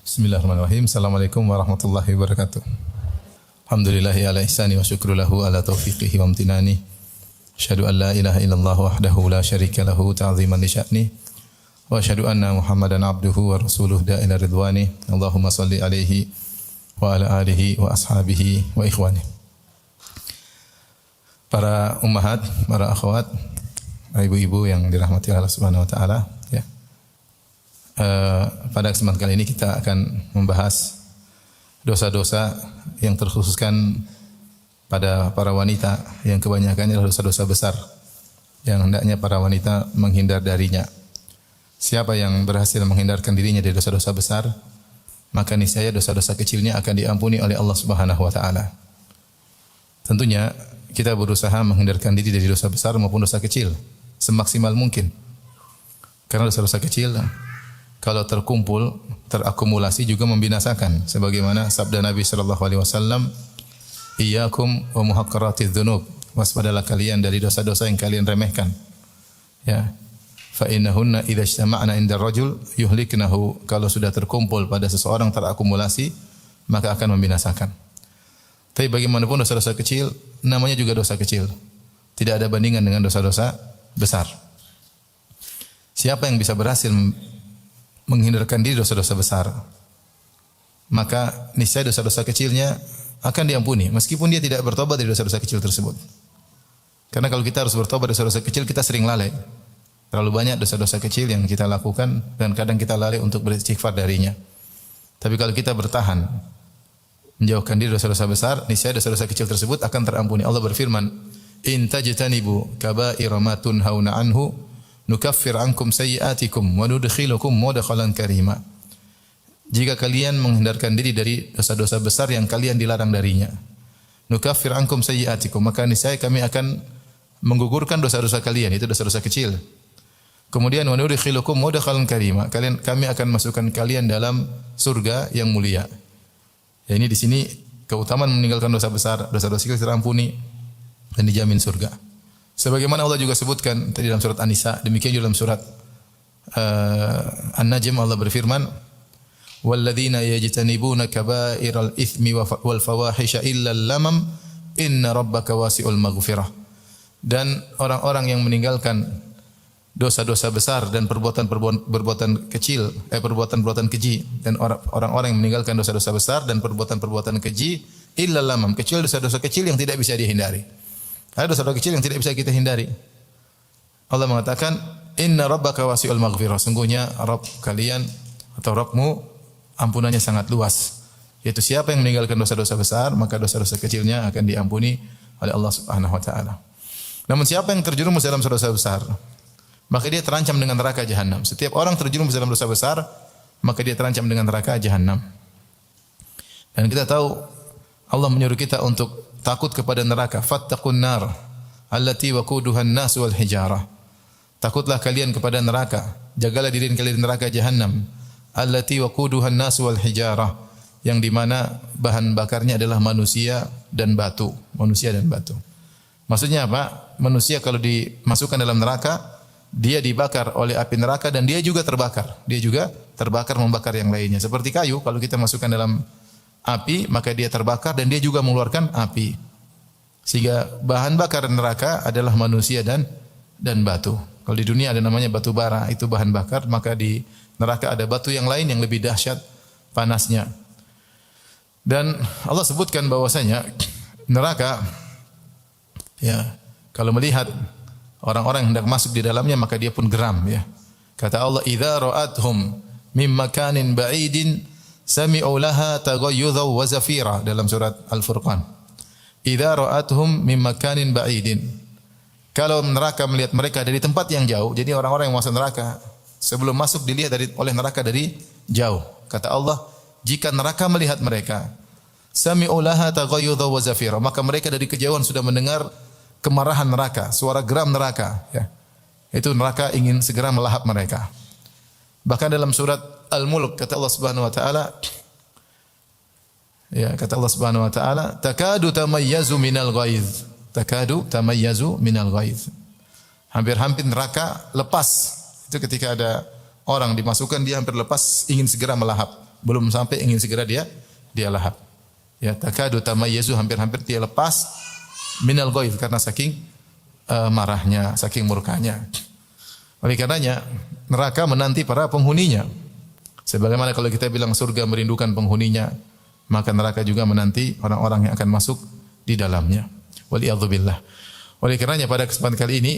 Bismillahirrahmanirrahim. Assalamualaikum warahmatullahi wabarakatuh. Alhamdulillahi ala ihsani wa syukru lahu ala taufiqihi wa amtinani. Asyhadu an la ilaha illallah wahdahu la syarika lahu ta'ziman li sya'ni. Wa asyhadu anna Muhammadan abduhu wa rasuluh da'ila ridwani. Allahumma salli alaihi wa ala alihi wa ashabihi wa ikhwani. Para ummahat, para akhwat, ibu-ibu yang dirahmati Allah Subhanahu wa taala, ya. Pada kesempatan kali ini kita akan membahas dosa-dosa yang terkhususkan pada para wanita yang kebanyakannya adalah dosa-dosa besar yang hendaknya para wanita menghindar darinya. Siapa yang berhasil menghindarkan dirinya dari dosa-dosa besar, maka niscaya dosa-dosa kecilnya akan diampuni oleh Allah Subhanahu wa taala. Tentunya kita berusaha menghindarkan diri dari dosa besar maupun dosa kecil semaksimal mungkin. Karena dosa-dosa kecil kalau terkumpul, terakumulasi juga membinasakan. Sebagaimana sabda Nabi sallallahu alaihi wasallam, "Iyyakum wa muhaqqaratiz dzunub." Waspadalah kalian dari dosa-dosa yang kalian remehkan. Ya. Fa innahunna idza ijtama'na 'inda ar-rajul yuhliknahu. Kalau sudah terkumpul pada seseorang terakumulasi, maka akan membinasakan. Tapi bagaimanapun dosa-dosa kecil namanya juga dosa kecil. Tidak ada bandingan dengan dosa-dosa besar. Siapa yang bisa berhasil menghindarkan diri dosa-dosa besar, maka niscaya dosa-dosa kecilnya akan diampuni meskipun dia tidak bertobat dari dosa-dosa kecil tersebut. Karena kalau kita harus bertobat dari dosa-dosa kecil, kita sering lalai. Terlalu banyak dosa-dosa kecil yang kita lakukan dan kadang kita lalai untuk beristighfar darinya. Tapi kalau kita bertahan menjauhkan diri dosa-dosa besar, niscaya dosa-dosa kecil tersebut akan terampuni. Allah berfirman, "In tajtanibu kaba'ira ma tunhauna anhu nukaffir ankum sayyi'atikum wa nudkhilukum mudkhalan karima." Jika kalian menghindarkan diri dari dosa-dosa besar yang kalian dilarang darinya, nukaffir ankum sayyi'atikum, maka niscaya kami akan menggugurkan dosa-dosa kalian, itu dosa-dosa kecil. Kemudian wa nudkhilukum mudkhalan karima, kami akan masukkan kalian dalam surga yang mulia. Ya, ini di sini keutamaan meninggalkan dosa besar, dosa-dosa kecil terampuni dan dijamin surga. Sebagaimana Allah juga sebutkan tadi dalam surat An-Nisa, demikian juga dalam surat An-Najm Allah berfirman, "Walladzina yajtanibuna kaba'iral itsmi wal fawahisha illa al-lamam inna rabbaka wasi'ul maghfirah." Dan orang-orang yang meninggalkan dosa-dosa besar dan perbuatan kecil, perbuatan keji, dan orang-orang yang meninggalkan dosa-dosa besar dan perbuatan keji illa al-lamam, kecuali dosa-dosa kecil yang tidak bisa dihindari. Ada dosa-dosa kecil yang tidak bisa kita hindari. Allah mengatakan, "Inna rabbaka wasi'ul maghfirah." Sungguhnya Rabb kalian atau Rabbmu ampunannya sangat luas. Yaitu siapa yang meninggalkan dosa-dosa besar, maka dosa-dosa kecilnya akan diampuni oleh Allah Subhanahu wa taala. Namun siapa yang terjerumus dalam dosa besar, maka dia terancam dengan neraka jahanam. Setiap orang terjerumus dalam dosa besar, maka dia terancam dengan neraka jahanam. Dan kita tahu Allah menyuruh kita untuk takut kepada neraka. Fattaqun nar allati waquduhan nas wal hijarah. Takutlah kalian kepada neraka. Jagalah diri kalian dari neraka jahanam. Allati waquduhan nas wal hijarah, yang di mana bahan bakarnya adalah manusia dan batu. Manusia dan batu. Maksudnya apa? Manusia kalau dimasukkan dalam neraka, dia dibakar oleh api neraka dan dia juga terbakar. Dia juga terbakar membakar yang lainnya. Seperti kayu, kalau kita masukkan dalam api, maka dia terbakar dan dia juga mengeluarkan api. Sehingga bahan bakar neraka adalah manusia dan batu. Kalau di dunia ada namanya batu bara, itu bahan bakar, maka di neraka ada batu yang lain yang lebih dahsyat panasnya. Dan Allah sebutkan bahwasanya neraka, ya, kalau melihat orang-orang yang hendak masuk di dalamnya, maka dia pun geram, ya. Kata Allah, "Idza ra'athum mim makanin ba'idin sami'u laha taghayyudha wa zafira," dalam surat Al-Furqan. "Idza ra'athum mim makanin ba'idin." Kalau neraka melihat mereka dari tempat yang jauh, jadi orang-orang yang masuk neraka sebelum masuk dilihat oleh neraka dari jauh. Kata Allah, jika neraka melihat mereka, sami'u laha taghayyudha wa zafira, maka mereka dari kejauhan sudah mendengar kemarahan neraka, suara geram neraka, ya. Itu neraka ingin segera melahap mereka. Bahkan dalam surat Al-Mulk kata Allah Subhanahu wa taala, ya, kata Allah Subhanahu wa taala, "Takadu tamayyazu minal ghaiz." Takadu tamayyazu minal ghaiz. Hampir-hampir neraka lepas. Itu ketika ada orang dimasukkan, dia hampir lepas ingin segera melahap. belum sampai ingin segera dia lahap. Ya, takadu tamayyazu, hampir-hampir dia lepas minal ghaidh karena saking marahnya, saking murkanya. Oleh karenanya neraka menanti para penghuninya. Sebagaimana kalau kita bilang surga merindukan penghuninya, maka neraka juga menanti orang-orang yang akan masuk di dalamnya. Waliyadzubillah. Oleh karenanya pada kesempatan kali ini,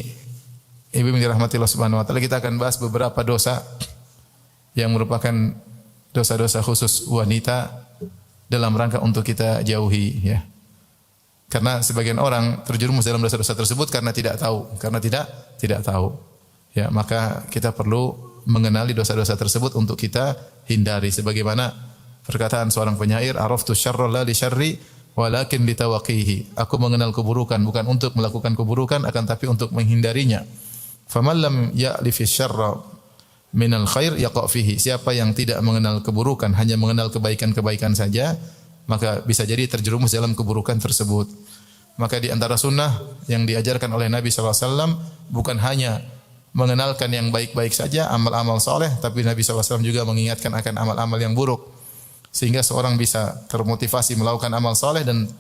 Ibu yang dirahmati Allah Subhanahu wa taala, kita akan bahas beberapa dosa yang merupakan dosa-dosa khusus wanita dalam rangka untuk kita jauhi, ya. Karena sebagian orang terjerumus dalam dosa-dosa tersebut karena tidak tahu, tidak tahu. Ya, maka kita perlu mengenali dosa-dosa tersebut untuk kita hindari. Sebagaimana perkataan seorang penyair, araftu syarra la li syarri walakin litawaqihi. Aku mengenal keburukan bukan untuk melakukan keburukan akan tapi untuk menghindarinya. Faman lam ya'lifi syarra minal khair yaqa fihi. Siapa yang tidak mengenal keburukan, hanya mengenal kebaikan-kebaikan saja, maka bisa jadi terjerumus dalam keburukan tersebut. Maka di antara sunnah yang diajarkan oleh Nabi sallallahu alaihi wasallam bukan hanya mengenalkan yang baik-baik saja, amal-amal soleh, tapi Nabi sallallahu alaihi wasallam juga mengingatkan akan amal-amal yang buruk, sehingga seorang bisa termotivasi melakukan amal soleh dan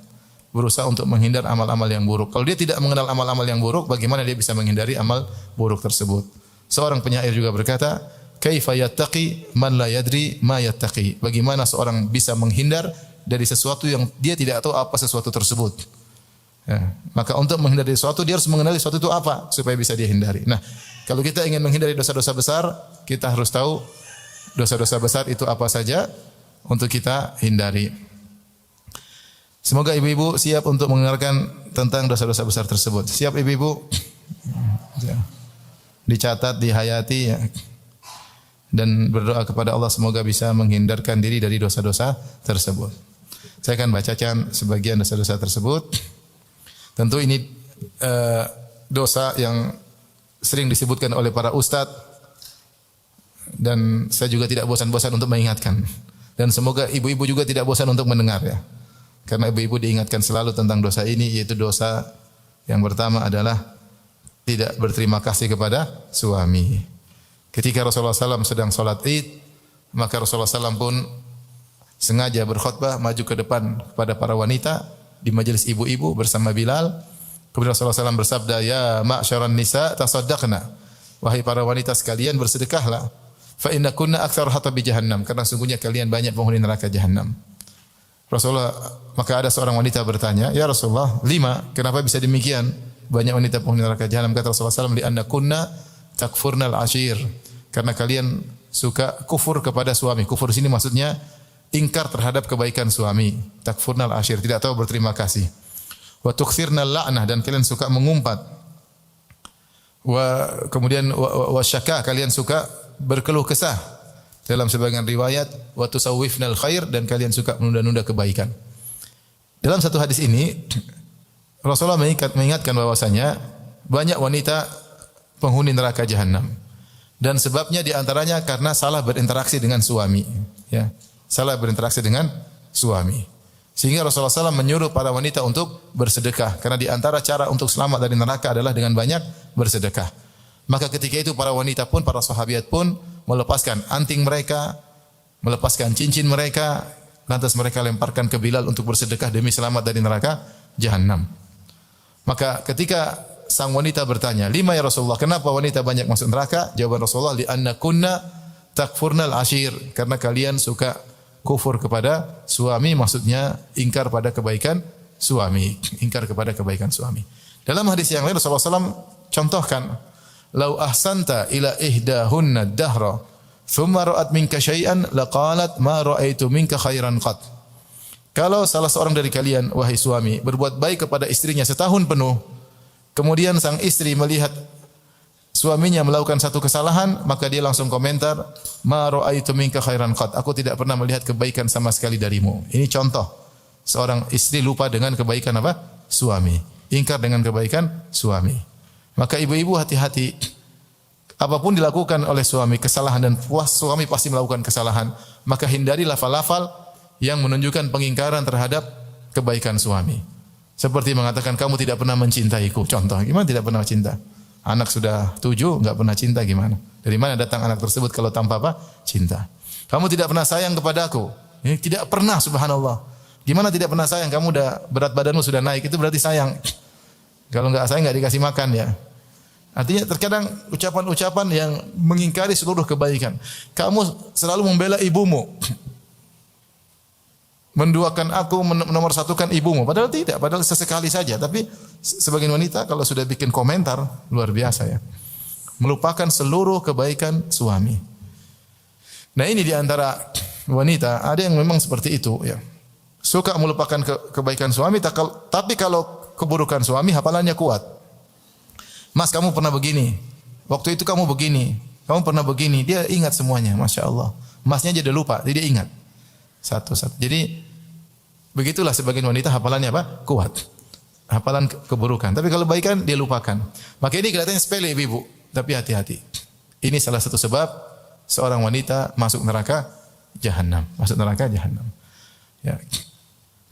berusaha untuk menghindar amal-amal yang buruk. Kalau dia tidak mengenal amal-amal yang buruk, bagaimana dia bisa menghindari amal buruk tersebut? Seorang penyair juga berkata, kaifa yattaqi man la yadri ma yattaqi. Bagaimana seorang bisa menghindar dari sesuatu yang dia tidak tahu apa sesuatu tersebut. Ya, maka untuk menghindari sesuatu dia harus mengenali sesuatu itu apa supaya bisa dia hindari. Nah, kalau kita ingin menghindari dosa-dosa besar, kita harus tahu dosa-dosa besar itu apa saja untuk kita hindari. Semoga ibu-ibu siap untuk mendengarkan tentang dosa-dosa besar tersebut. Siap ibu-ibu? Dicatat, dihayati, ya. Dan berdoa kepada Allah semoga bisa menghindarkan diri dari dosa-dosa tersebut. Saya akan bacakan sebagian dosa-dosa tersebut. Tentu ini dosa yang sering disebutkan oleh para ustadz dan saya juga tidak bosan-bosan untuk mengingatkan. Dan semoga ibu-ibu juga tidak bosan untuk mendengar, ya. Karena ibu-ibu diingatkan selalu tentang dosa ini, yaitu dosa yang pertama adalah tidak berterima kasih kepada suami. Ketika Rasulullah SAW sedang sholat Id, maka Rasulullah SAW pun sengaja berkhutbah maju ke depan kepada para wanita di majelis ibu-ibu bersama Bilal. Kemudian Rasulullah SAW bersabda, ya ma'syaran nisa tasaddaqna. Wahai para wanita sekalian bersedekahlah. Fa inna kunna aktsar hatabi jahannam. Karena sungguhnya kalian banyak penghuni neraka jahannam. Rasulullah, maka ada seorang wanita bertanya, ya Rasulullah, 5, kenapa bisa demikian? Banyak wanita penghuni neraka jahannam. Kata Rasulullah SAW, li anna kunna takfurnal ashir. Karena kalian suka kufur kepada suami. Kufur sini maksudnya ingkar terhadap kebaikan suami. Takfurnal ashir, tidak tahu berterima kasih. Wa tukthirnal la'nah, dan kalian suka mengumpat. Kemudian wa syaka, kalian suka berkeluh kesah. Dalam sebagian riwayat, wa tusawwifnal khair, dan kalian suka menunda-nunda kebaikan. Dalam satu hadis ini Rasulullah mengingatkan bahwasanya banyak wanita penghuni neraka jahanam. Dan sebabnya diantaranya karena salah berinteraksi dengan suami, ya. Salah berinteraksi dengan suami. Sehingga Rasulullah SAW menyuruh para wanita untuk bersedekah. Karena diantara cara untuk selamat dari neraka adalah dengan banyak bersedekah. Maka ketika itu para wanita pun, para sahabiat pun melepaskan anting mereka, melepaskan cincin mereka, lantas mereka lemparkan ke Bilal untuk bersedekah demi selamat dari neraka jahanam. Maka ketika sang wanita bertanya, 5 ya Rasulullah, kenapa wanita banyak masuk neraka? Jawaban Rasulullah, li anna kunna takfurnal ashir, karena kalian suka kufur kepada suami, maksudnya ingkar pada kebaikan suami, ingkar kepada kebaikan suami. Dalam hadis yang lain Rasulullah SAW contohkan, lau ahsanta ila ihdahunna dahra thumma ra'at minka syai'an laqalat ma ra'aitu minka khairan qat. Kalau salah seorang dari kalian, wahai suami, berbuat baik kepada istrinya setahun penuh, kemudian sang istri melihat suaminya melakukan satu kesalahan, maka dia langsung komentar, ma ra'aitu minka khairan qat. Aku tidak pernah melihat kebaikan sama sekali darimu. Ini contoh seorang istri lupa dengan kebaikan apa? Suami. Ingkar dengan kebaikan suami. Maka ibu-ibu hati-hati. Apapun dilakukan oleh suami kesalahan, dan suami pasti melakukan kesalahan, maka hindari lafal-lafal yang menunjukkan pengingkaran terhadap kebaikan suami. Seperti mengatakan kamu tidak pernah mencintaiku. Contoh, gimana tidak pernah cinta? Anak sudah 7 enggak pernah cinta gimana? Dari mana datang anak tersebut kalau tanpa apa? Cinta. Kamu tidak pernah sayang kepadaku. Ini tidak pernah, subhanallah. Gimana tidak pernah sayang? Kamu udah berat badanmu sudah naik, itu berarti sayang. Kalau enggak sayang enggak dikasih makan ya. Artinya terkadang ucapan-ucapan yang mengingkari seluruh kebaikan. Kamu selalu membela ibumu. Menduakan aku, nomor satukan ibumu. Padahal tidak, padahal sesekali saja. Tapi sebagian wanita kalau sudah bikin komentar, luar biasa ya. Melupakan seluruh kebaikan suami. Nah ini diantara wanita, ada yang memang seperti itu ya. Suka melupakan kebaikan suami, tapi kalau keburukan suami, hafalannya kuat. Mas, kamu pernah begini. Waktu itu kamu begini. Kamu pernah begini. Dia ingat semuanya, Masya Allah. Masnya jadi lupa, jadi dia ingat. Satu-satu. Jadi begitulah sebagian wanita hafalannya apa? Kuat. Hafalan keburukan. Tapi kalau kebaikan dia lupakan. Maka ini kelihatannya sepele ibu, tapi hati-hati. Ini salah satu sebab seorang wanita masuk neraka jahanam. Masuk neraka jahanam. Ya.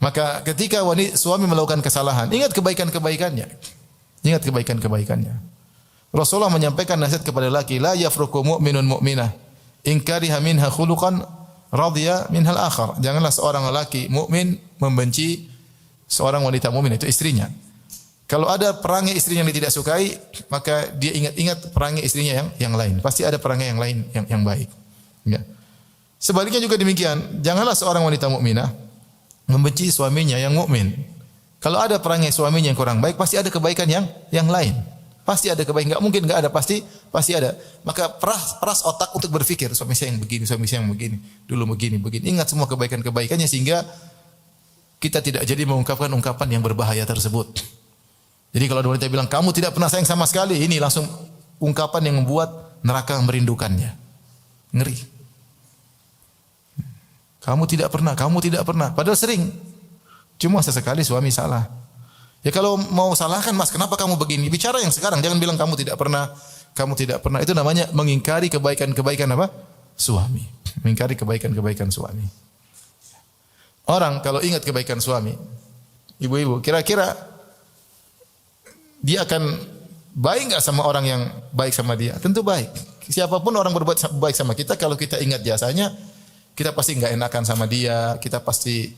Maka ketika suami melakukan kesalahan, ingat kebaikan-kebaikannya. Ingat kebaikan-kebaikannya. Rasulullah menyampaikan nasihat kepada laki, la yafruqu mu'minun mu'minah in kariha minha khuluqan radhiya minhal akhar. Janganlah seorang lelaki mukmin membenci seorang wanita mukmin, itu istrinya. Kalau ada perangai istrinya yang dia tidak sukai, maka dia ingat-ingat perangai istrinya yang lain. Pasti ada perangai yang lain yang baik. Ya. Sebaliknya juga demikian, janganlah seorang wanita mukminah membenci suaminya yang mukmin. Kalau ada perangai suaminya yang kurang baik, pasti ada kebaikan yang lain. Pasti ada kebaikan, enggak mungkin enggak ada, pasti ada. Maka peras otak untuk berpikir, suami saya yang begini, suami saya yang begini, dulu begini. Ingat semua kebaikan-kebaikannya sehingga kita tidak jadi mengungkapkan ungkapan yang berbahaya tersebut. Jadi kalau wanita bilang kamu tidak pernah sayang sama sekali, ini langsung ungkapan yang membuat neraka merindukannya. Ngeri. Kamu tidak pernah. Padahal sering. Cuma sesekali suami salah. Ya kalau mau salahkan, Mas, kenapa kamu begini? Bicara yang sekarang, jangan bilang kamu tidak pernah. Itu namanya mengingkari kebaikan-kebaikan apa? Suami. Mengingkari kebaikan-kebaikan suami. Orang kalau ingat kebaikan suami, ibu-ibu, kira-kira dia akan baik enggak sama orang yang baik sama dia? Tentu baik. Siapapun orang berbuat baik sama kita, kalau kita ingat jasanya, kita pasti enggak enakan sama dia, kita pasti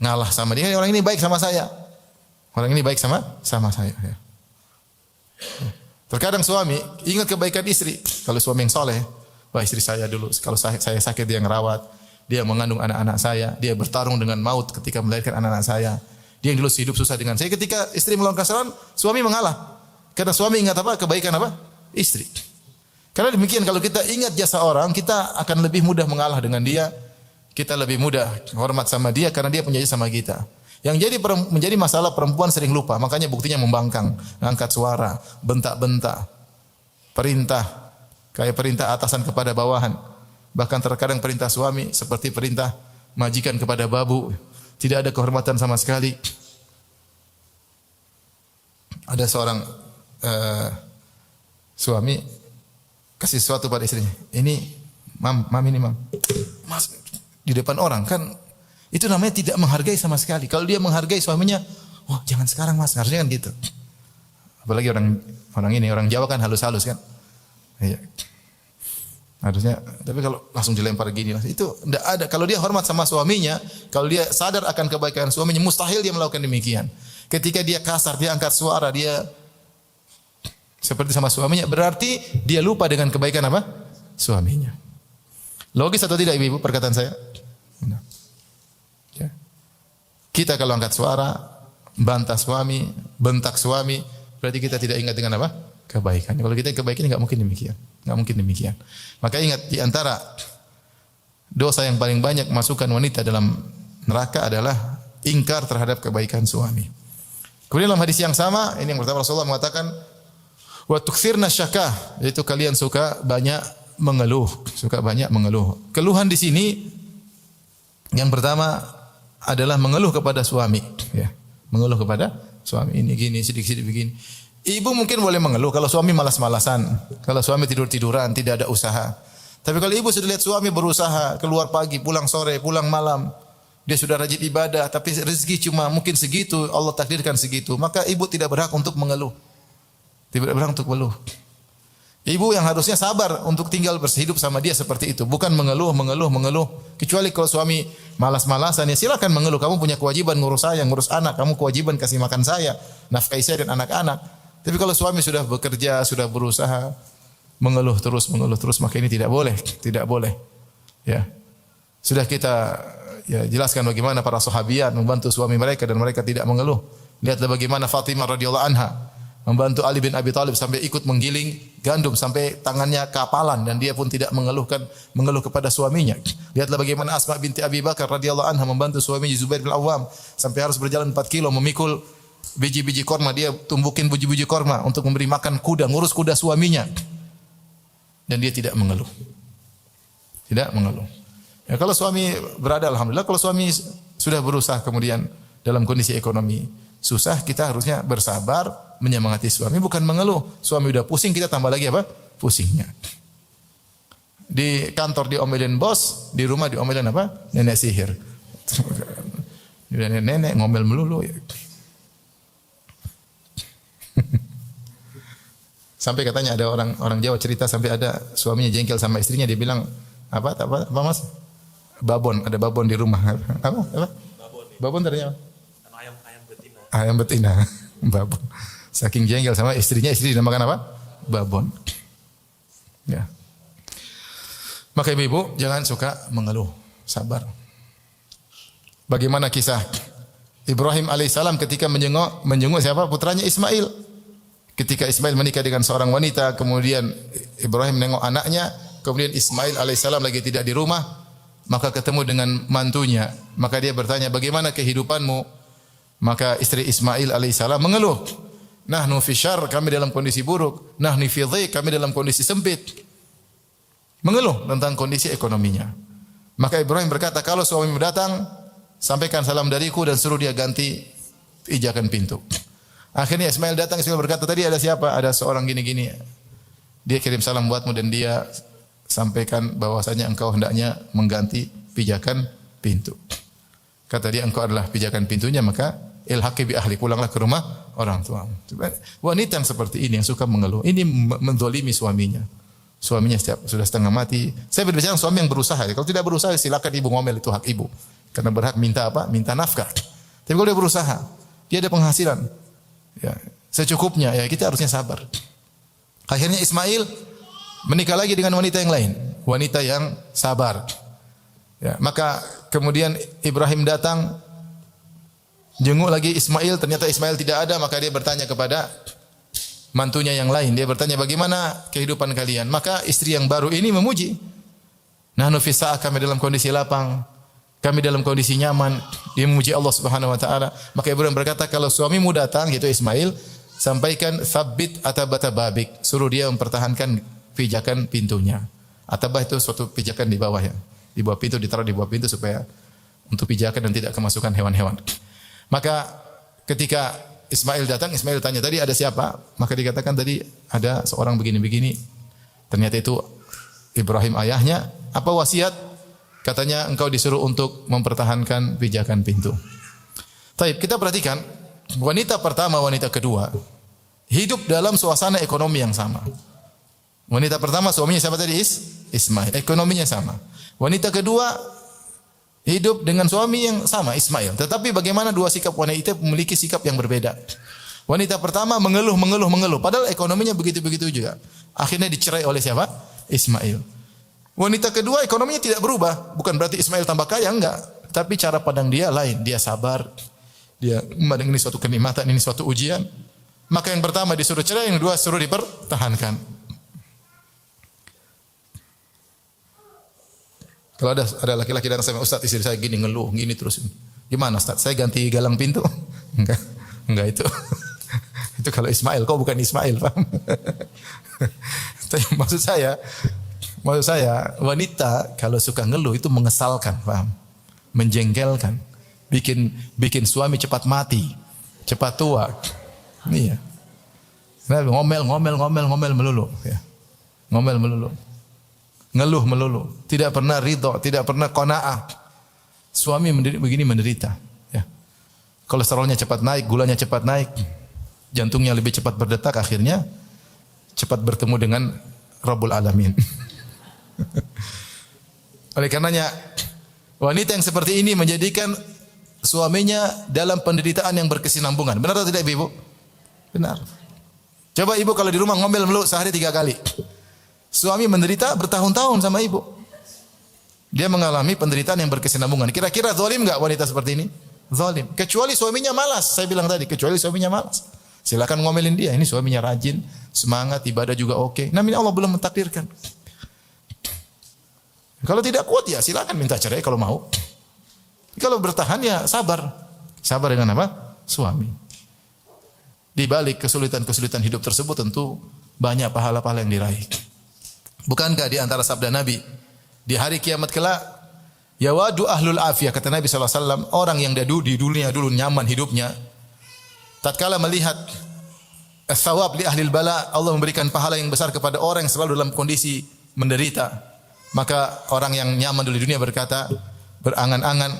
ngalah sama dia. Orang ini baik sama saya. Orang ini baik sama saya. Ya. Terkadang suami ingat kebaikan istri. Kalau suami yang soleh, wah istri saya dulu, kalau saya sakit dia ngerawat, dia mengandung anak-anak saya, dia bertarung dengan maut ketika melahirkan anak-anak saya. Dia yang dulu hidup susah dengan saya. Ketika istri melakukan kesalahan, suami mengalah. Karena suami ingat apa? Kebaikan apa? Istri. Karena demikian kalau kita ingat jasa orang, kita akan lebih mudah mengalah dengan dia. Kita lebih mudah hormat sama dia karena dia punya jasa sama kita. Yang menjadi masalah perempuan sering lupa, makanya buktinya membangkang, angkat suara, bentak-bentak, perintah, kayak perintah atasan kepada bawahan. Bahkan terkadang perintah suami seperti perintah majikan kepada babu, tidak ada kehormatan sama sekali. Ada seorang suami kasih sesuatu pada istrinya. Ini, mam ini mam, mas di depan orang kan. Itu namanya tidak menghargai sama sekali. Kalau dia menghargai suaminya, wah jangan sekarang mas, harusnya kan gitu. Apalagi orang Jawa kan halus-halus kan. Iya. Harusnya, tapi kalau langsung dilempar gini, itu tidak ada. Kalau dia hormat sama suaminya, kalau dia sadar akan kebaikan suaminya, mustahil dia melakukan demikian. Ketika dia kasar, dia angkat suara, dia seperti sama suaminya, berarti dia lupa dengan kebaikan apa? Suaminya. Logis atau tidak ibu-ibu perkataan saya? Nah. Ya. Kita kalau angkat suara, bantah suami, bentak suami, berarti kita tidak ingat dengan apa? Kebaikan. Kalau kita kebaikan enggak mungkin demikian. Maka ingat, di antara dosa yang paling banyak masukkan wanita dalam neraka adalah ingkar terhadap kebaikan suami. Kemudian dalam hadis yang sama, ini yang pertama Rasulullah mengatakan wa tukthirna syakah, yaitu kalian suka banyak mengeluh. Keluhan di sini yang pertama adalah mengeluh kepada suami, ya. Mengeluh kepada suami, ini gini, sedikit-sedikit begini. Ibu mungkin boleh mengeluh kalau suami malas-malasan, kalau suami tidur-tiduran, tidak ada usaha. Tapi kalau ibu sudah lihat suami berusaha, keluar pagi, pulang sore, pulang malam, dia sudah rajin ibadah, tapi rezeki cuma mungkin segitu, Allah takdirkan segitu, maka ibu tidak berhak untuk mengeluh. Tidak berhak untuk mengeluh. Ibu yang harusnya sabar untuk tinggal berhidup sama dia seperti itu, bukan mengeluh. Kecuali kalau suami malas-malasan, ya silakan mengeluh. Kamu punya kewajiban ngurus saya, ngurus anak. Kamu kewajiban kasih makan saya, nafkahi saya dan anak-anak. Tapi kalau suami sudah bekerja, sudah berusaha, mengeluh terus, maka ini tidak boleh. Ya, sudah kita jelaskan bagaimana para sahabiat membantu suami mereka dan mereka tidak mengeluh. Lihatlah bagaimana Fatimah radhiyallahu anha membantu Ali bin Abi Thalib sampai ikut menggiling gandum sampai tangannya kapalan dan dia pun tidak mengeluh kepada suaminya. Lihatlah bagaimana Asma binti Abi Bakar radhiyallahu anha membantu suaminya Zubair bin Awam sampai harus berjalan 4 kilo memikul biji-biji korma, dia tumbukin biji-biji korma untuk memberi makan kuda, ngurus kuda suaminya. Dan dia tidak mengeluh. Tidak mengeluh. Ya, kalau suami berada, alhamdulillah. Kalau suami sudah berusaha kemudian dalam kondisi ekonomi susah, kita harusnya bersabar, menyemangati suami, bukan mengeluh. Suami udah pusing, kita tambah lagi apa? Pusingnya. Di kantor diomelin bos, di rumah diomelin apa? Nenek sihir. Nenek ngomel melulu. Sampai katanya ada orang Jawa cerita sampai ada suaminya jengkel sama istrinya, dia bilang apa Mas? Babon, ada babon di rumah. Apa? Babon ternyata ayam betina. Babon. Saking jengkel sama istrinya, istri dinamakan apa? Babon. Ya. Maka ibu-ibu jangan suka mengeluh, sabar. Bagaimana kisah Ibrahim alaihissalam ketika menjenguk siapa? Putranya Ismail. Ketika Ismail menikah dengan seorang wanita, kemudian Ibrahim menengok anaknya, kemudian Ismail alaihissalam lagi tidak di rumah, maka ketemu dengan mantunya. Maka dia bertanya, bagaimana kehidupanmu? Maka istri Ismail alaihissalam mengeluh. Nahnu fi syarr, kami dalam kondisi buruk. Nahnu fi dhiq, kami dalam kondisi sempit. Mengeluh tentang kondisi ekonominya. Maka Ibrahim berkata, kalau suamimu datang, sampaikan salam dariku dan suruh dia ganti pijakan pintu. Akhirnya Ismail datang, Ismail berkata, tadi ada siapa? Ada seorang gini-gini. Dia kirim salam buatmu dan dia sampaikan bahwasanya engkau hendaknya mengganti pijakan pintu. Kata dia, engkau adalah pijakan pintunya, maka ilhaqi bi ahli, pulanglah ke rumah orang tua. Wanita yang seperti ini yang suka mengeluh, ini menzalimi suaminya. Suaminya sudah setengah mati. Saya berbicara suami yang berusaha. Kalau tidak berusaha silakan ibu ngomel, itu hak ibu. Karena berhak minta apa? Minta nafkah. Tapi kalau dia berusaha, dia ada penghasilan, ya, secukupnya, ya kita harusnya sabar. Akhirnya Ismail menikah lagi dengan wanita yang lain, wanita yang sabar. Ya, maka kemudian Ibrahim datang jenguk lagi Ismail, ternyata Ismail tidak ada, maka dia bertanya kepada mantunya yang lain. Dia bertanya, bagaimana kehidupan kalian? Maka istri yang baru ini memuji. Nahnu fi sa'ah, kami dalam kondisi lapang, kami dalam kondisi nyaman. Dia memuji Allah Subhanahu wa taala. Maka Ibrahim berkata, kalau suamimu datang, yaitu Ismail, sampaikan tsabbit atabata babik, suruh dia mempertahankan pijakan pintunya. Atabah itu suatu pijakan di bawah, ya. Di bawah pintu, ditaruh di bawah pintu supaya untuk pijakan dan tidak kemasukan hewan-hewan. Maka ketika Ismail datang, Ismail tanya, tadi ada siapa? Maka dikatakan tadi ada seorang begini-begini. Ternyata itu Ibrahim ayahnya. Apa wasiat? Katanya engkau disuruh untuk mempertahankan pijakan pintu. Taib, kita perhatikan wanita pertama, wanita kedua hidup dalam suasana ekonomi yang sama. Wanita pertama suaminya siapa tadi? Ismail. Ekonominya sama. Wanita kedua hidup dengan suami yang sama, Ismail. Tetapi bagaimana dua sikap wanita itu memiliki sikap yang berbeda. Wanita pertama mengeluh. Padahal ekonominya begitu-begitu juga. Akhirnya dicerai oleh siapa? Ismail. Wanita kedua ekonominya tidak berubah. Bukan berarti Ismail tambah kaya, enggak. Tapi cara pandang dia lain. Dia sabar. Dia memandang ini suatu kenikmatan, ini suatu ujian. Maka yang pertama disuruh cerai, yang kedua suruh dipertahankan. Kalau ada laki-laki datang sama Ustaz, istri saya gini ngeluh, gini terus. Gimana Ustaz? Saya ganti galang pintu? Enggak itu. Itu kalau Ismail, kau bukan Ismail, paham? Tapi maksud saya wanita kalau suka ngeluh itu mengesalkan, paham? Menjengkelkan, bikin suami cepat mati, cepat tua. Iya. Ngomel melulu, ya. Ngomel melulu. Ngeluh melulu, tidak pernah ridho, tidak pernah qanaah. Suami begini menderita, ya. Kolesterolnya cepat naik, gulanya cepat naik, jantungnya lebih cepat berdetak, akhirnya cepat bertemu dengan Rabbul Alamin. Oleh karenanya wanita yang seperti ini menjadikan suaminya dalam penderitaan yang berkesinambungan. Benar atau tidak Ibu? Benar. Coba Ibu kalau di rumah ngomel melulu sehari 3 kali. Suami menderita bertahun-tahun sama Ibu. Dia mengalami penderitaan yang berkesinambungan. Kira-kira zalim enggak wanita seperti ini? Zalim. Kecuali suaminya malas. Saya bilang tadi, kecuali suaminya malas. Silakan ngomelin dia. Ini suaminya rajin, semangat, ibadah juga oke. Namun Allah belum mentakdirkan. Kalau tidak kuat ya silakan minta cerai kalau mau. Kalau bertahan ya sabar. Sabar dengan apa? Suami. Di balik kesulitan-kesulitan hidup tersebut tentu banyak pahala-pahala yang diraih. Bukankah di antara sabda Nabi di hari kiamat kelak, yawadu ahlul afiyah, kata Nabi SAW, orang yang di dunia dulu nyaman hidupnya, tatkala melihat as-sawab li ahlil bala, Allah memberikan pahala yang besar kepada orang yang selalu dalam kondisi menderita. Maka orang yang nyaman dulu di dunia berkata, berangan-angan,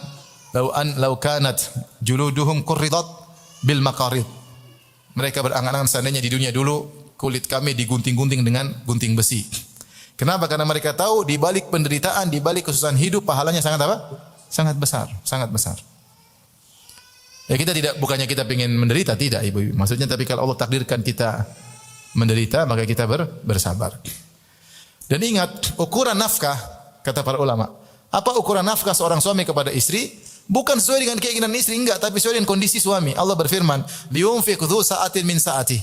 lau kanat juluduhum qurridat bil maqarid. Mereka berangan-angan seandainya di dunia dulu kulit kami digunting-gunting dengan gunting besi. Kenapa? Karena mereka tahu di balik penderitaan, di balik kesusahan hidup pahalanya sangat apa? Sangat besar, sangat besar. Ya kita tidak, bukannya kita ingin menderita, tidak Ibu. Maksudnya tapi kalau Allah takdirkan kita menderita, maka kita bersabar. Dan ingat, ukuran nafkah, kata para ulama. Apa ukuran nafkah seorang suami kepada istri? Bukan sesuai dengan keinginan istri, enggak, tapi sesuai dengan kondisi suami. Allah berfirman, liyunfiq dzu sa'atin min sa'atihi,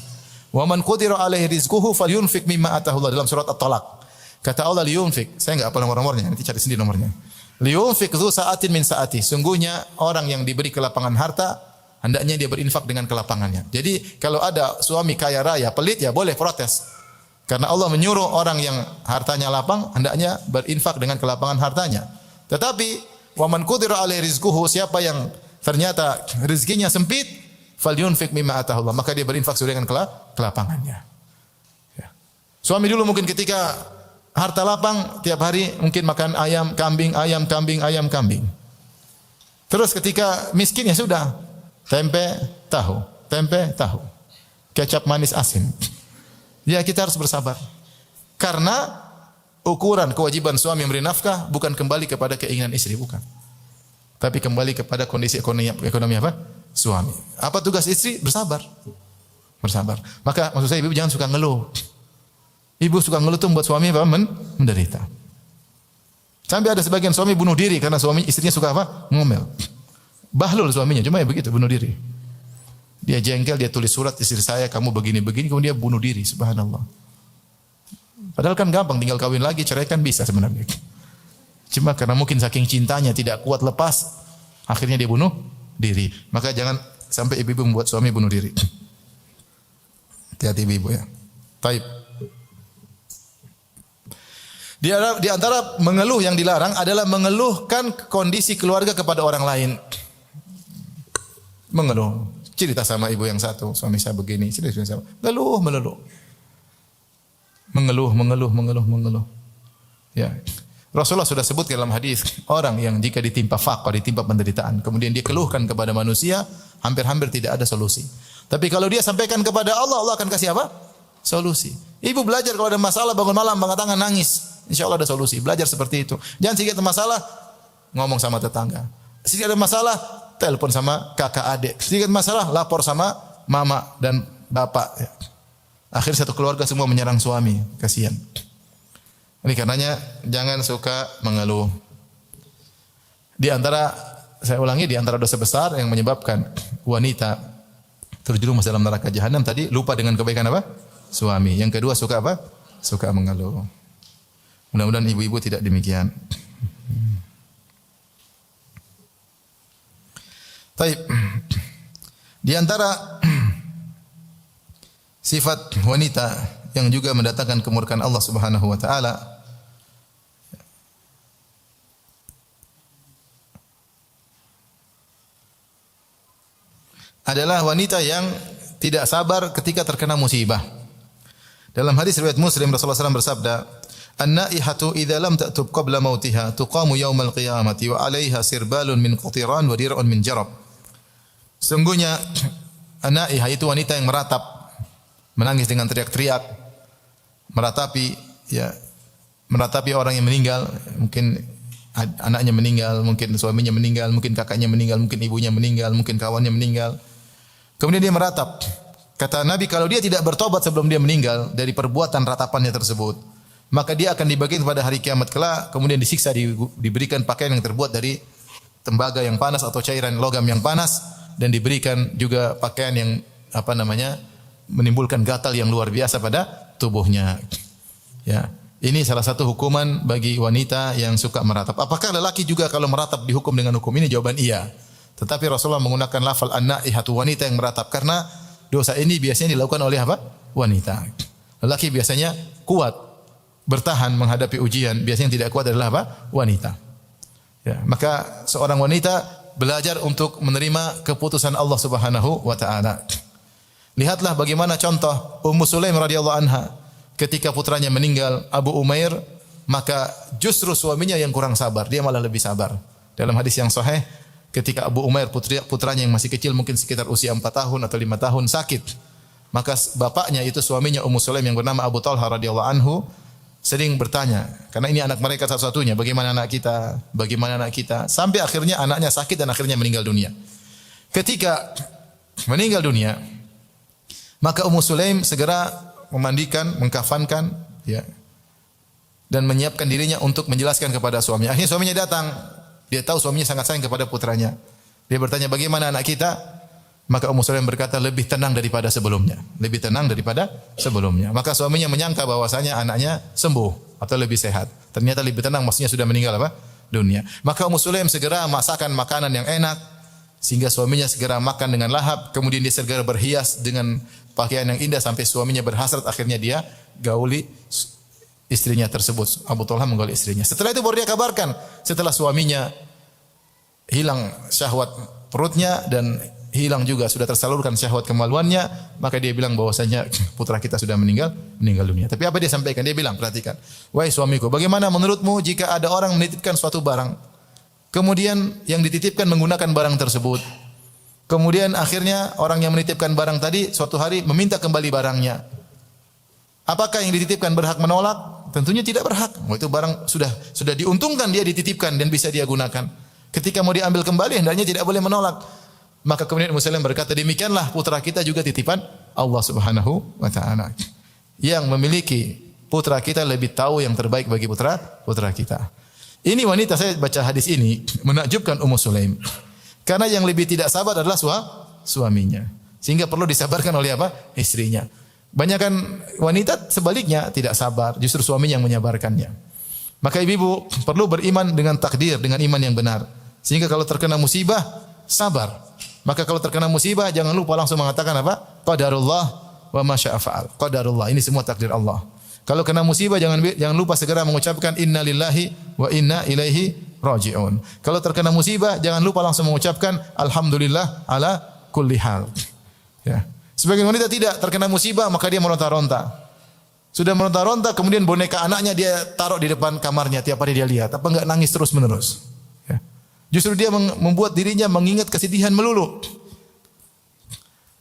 wa man qudira alaihi rizquhu falyunfiq mimma atahu Allah, dalam surat At-Talaq. Kata Allah liyunfiq, saya enggak hafal nomornya, nanti cari sendiri nomornya. Liyunfiq dzu sa'atin min sa'atihi, sungguhnya orang yang diberi kelapangan harta, hendaknya dia berinfak dengan kelapangannya. Jadi kalau ada suami kaya raya, pelit ya boleh protes. Karena Allah menyuruh orang yang hartanya lapang hendaknya berinfak dengan kelapangan hartanya. Tetapi wa man qudira alaihi rizquhu, siapa yang ternyata rezekinya sempit, falyunfiq mimma atahu Allah, maka dia berinfak sesuai dengan kelapangannya. Ya. Suami dulu mungkin ketika harta lapang tiap hari mungkin makan ayam kambing, ayam kambing, ayam kambing. Terus ketika miskin ya sudah, tempe, tahu, kecap manis asin. Ya kita harus bersabar. Karena ukuran kewajiban suami memberi nafkah bukan kembali kepada keinginan istri, bukan. Tapi kembali kepada kondisi ekonomi apa? Suami. Apa tugas istri? Bersabar. Bersabar. Maka maksud saya ibu jangan suka ngeluh. Ibu suka ngeluh itu membuat suami apa? Menderita. Sampai ada sebagian suami bunuh diri karena suami istrinya suka apa? Ngomel. Bahlul suaminya, cuma ya begitu, bunuh diri. Dia jengkel, dia tulis surat, istri saya kamu begini-begini, kemudian dia bunuh diri, subhanallah. Padahal kan gampang, tinggal kawin lagi, cerai kan bisa sebenarnya. Cuma karena mungkin saking cintanya tidak kuat lepas, akhirnya dia bunuh diri. Maka jangan sampai ibu-ibu membuat suami bunuh diri. Hati-hati ibu ya. Taib. Di antara mengeluh yang dilarang adalah mengeluhkan kondisi keluarga kepada orang lain. Mengeluh. Cerita sama ibu yang satu, suami saya begini, cerita sama. Mengeluh. Ya. Rasulullah sudah sebut dalam hadis, orang yang jika ditimpa faqr, ditimpa penderitaan, kemudian dia keluhkan kepada manusia, hampir-hampir tidak ada solusi. Tapi kalau dia sampaikan kepada Allah, Allah akan kasih apa? Solusi. Ibu belajar kalau ada masalah bangun malam, angkat tangan nangis. Insya Allah ada solusi. Belajar seperti itu. Jangan sedikit ada masalah, ngomong sama tetangga. Sedikit ada masalah, telepon sama kakak adik. Sedikit masalah, lapor sama mama dan bapak. Akhirnya satu keluarga semua menyerang suami. Kasihan. Ini karenanya jangan suka mengeluh. Di antara, saya ulangi, di antara dosa besar yang menyebabkan wanita terjerumus dalam neraka jahanam tadi, lupa dengan kebaikan apa? Suami. Yang kedua suka apa? Suka mengeluh. Mudah-mudahan ibu-ibu tidak demikian. Baik. Di antara sifat wanita yang juga mendatangkan kemurkaan Allah Subhanahu wa taala adalah wanita yang tidak sabar ketika terkena musibah. Dalam hadis riwayat Muslim, Rasulullah SAW bersabda, "An-naihatu idza lam ta'tub qabla mautiha tuqamu yaumal qiyamati wa 'alaiha sirbalun min qatiran wa dir'un min jarab." Sungguhnya an-naihah itu wanita yang meratap, menangis dengan teriak-teriak, meratapi ya meratapi orang yang meninggal, mungkin anaknya meninggal, mungkin suaminya meninggal, mungkin kakaknya meninggal, mungkin ibunya meninggal, mungkin kawannya meninggal. Kemudian dia meratap. Kata Nabi, kalau dia tidak bertobat sebelum dia meninggal dari perbuatan ratapannya tersebut, maka dia akan dibagi pada hari kiamat kelak, kemudian disiksa, diberikan pakaian yang terbuat dari tembaga yang panas atau cairan logam yang panas, dan diberikan juga pakaian yang menimbulkan gatal yang luar biasa pada tubuhnya. Ya, ini salah satu hukuman bagi wanita yang suka meratap. Apakah lelaki juga kalau meratap dihukum dengan hukum ini? Jawaban iya. Tetapi Rasulullah menggunakan lafal an-naihatu, wanita yang meratap, karena dosa ini biasanya dilakukan oleh apa? Wanita. Lelaki biasanya kuat bertahan menghadapi ujian, biasanya yang tidak kuat adalah apa? Wanita. Ya, maka seorang wanita belajar untuk menerima keputusan Allah Subhanahu wa taala. Lihatlah bagaimana contoh Ummu Sulaim radhiyallahu anha ketika putranya meninggal Abu Umair, maka justru suaminya yang kurang sabar, dia malah lebih sabar. Dalam hadis yang sahih, ketika Abu Umair putranya yang masih kecil mungkin sekitar usia 4 tahun atau 5 tahun sakit, maka bapaknya itu suaminya Ummu Sulaim yang bernama Abu Talha radhiyallahu anhu sering bertanya, karena ini anak mereka satu-satunya, bagaimana anak kita? Bagaimana anak kita? Sampai akhirnya anaknya sakit dan akhirnya meninggal dunia. Ketika meninggal dunia, maka Ummu Sulaim segera memandikan, mengkafankan, ya, dan menyiapkan dirinya untuk menjelaskan kepada suaminya. Akhirnya suaminya datang. Dia tahu suaminya sangat sayang kepada putranya. Dia bertanya, bagaimana anak kita? Maka Ummu Sulaim berkata, lebih tenang daripada sebelumnya. Lebih tenang daripada sebelumnya. Maka suaminya menyangka bahwasanya anaknya sembuh atau lebih sehat. Ternyata lebih tenang, maksudnya sudah meninggal apa? Dunia. Maka Ummu Sulaim segera masakan makanan yang enak, sehingga suaminya segera makan dengan lahap. Kemudian dia segera berhias dengan pakaian yang indah sampai suaminya berhasrat. Akhirnya dia gauli istrinya tersebut. Abu Talha menggauli istrinya. Setelah itu baru dia kabarkan. Setelah suaminya hilang syahwat perutnya dan hilang juga sudah tersalurkan syahwat kemaluannya, maka dia bilang bahwasanya putra kita sudah meninggal dunia. Tapi apa dia sampaikan? Dia bilang, perhatikan, wahai suamiku, bagaimana menurutmu jika ada orang menitipkan suatu barang, kemudian yang dititipkan menggunakan barang tersebut, kemudian akhirnya orang yang menitipkan barang tadi suatu hari meminta kembali barangnya. Apakah yang dititipkan berhak menolak? Tentunya tidak berhak. Itu barang sudah diuntungkan dia dititipkan dan bisa dia gunakan. Ketika mau diambil kembali hendaknya tidak boleh menolak. Maka kemudian Ummu Sulaim berkata, demikianlah putra kita juga titipan Allah Subhanahu wa taala. Yang memiliki putra kita lebih tahu yang terbaik bagi putra kita. Ini wanita, saya baca hadis ini menakjubkan Ummu Sulaim. Karena yang lebih tidak sabar adalah suaminya. Sehingga perlu disabarkan oleh apa? Istrinya. Banyakan wanita sebaliknya tidak sabar, justru suaminya yang menyabarkannya. Maka ibu-ibu perlu beriman dengan takdir, dengan iman yang benar. Sehingga kalau terkena musibah, sabar. Maka kalau terkena musibah jangan lupa langsung mengatakan apa? Qadarullah wa ma syaa fa'al. Qadarullah, ini semua takdir Allah. Kalau kena musibah jangan lupa segera mengucapkan inna lillahi wa inna ilaihi raji'un. Kalau terkena musibah jangan lupa langsung mengucapkan alhamdulillah ala kulli hal. Ya. Sebagian wanita tidak terkena musibah maka dia meronta-ronta. Sudah meronta-ronta kemudian boneka anaknya dia taruh di depan kamarnya, tiap hari dia lihat. Apa enggak nangis terus-menerus. Ya. Justru dia membuat dirinya mengingat kesedihan melulu.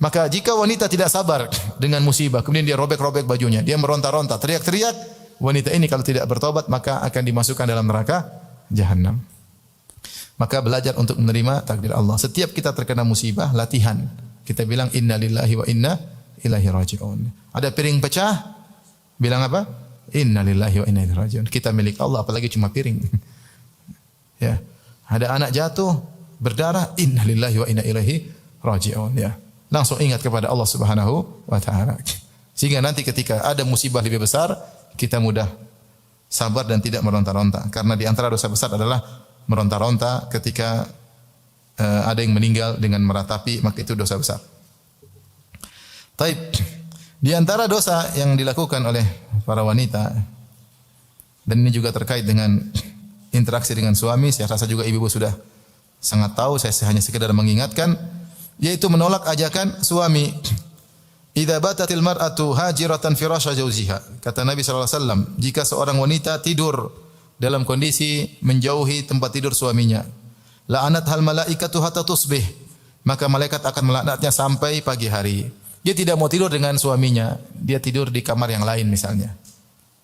Maka jika wanita tidak sabar dengan musibah, kemudian dia robek-robek bajunya, dia meronta-ronta, teriak-teriak, wanita ini kalau tidak bertobat maka akan dimasukkan dalam neraka jahanam. Maka belajar untuk menerima takdir Allah. Setiap kita terkena musibah, latihan. Kita bilang inna lillahi wa inna ilaihi raji'un. Ada piring pecah, bilang apa? Inna lillahi wa inna ilaihi raji'un. Kita milik Allah, apalagi cuma piring. Ya. Ada anak jatuh, berdarah, inna lillahi wa inna ilaihi raji'un. Ya. Langsung ingat kepada Allah Subhanahu wa taala. Sehingga nanti ketika ada musibah lebih besar, kita mudah sabar dan tidak meronta-ronta. Karena di antara dosa besar adalah meronta-ronta ketika ada yang meninggal dengan meratapi, maka itu dosa besar. Taib. Di antara dosa yang dilakukan oleh para wanita, dan ini juga terkait dengan interaksi dengan suami, saya rasa juga ibu-ibu sudah sangat tahu, saya hanya sekedar mengingatkan, yaitu menolak ajakan suami. Idza batatil mar'atu hajiratan firasha jauziha. Kata Nabi sallallahu alaihi wasallam, jika seorang wanita tidur dalam kondisi menjauhi tempat tidur suaminya, la'anat hal malaikatu hatta tusbih, maka malaikat akan melaknatnya sampai pagi hari. Dia tidak mau tidur dengan suaminya, dia tidur di kamar yang lain misalnya.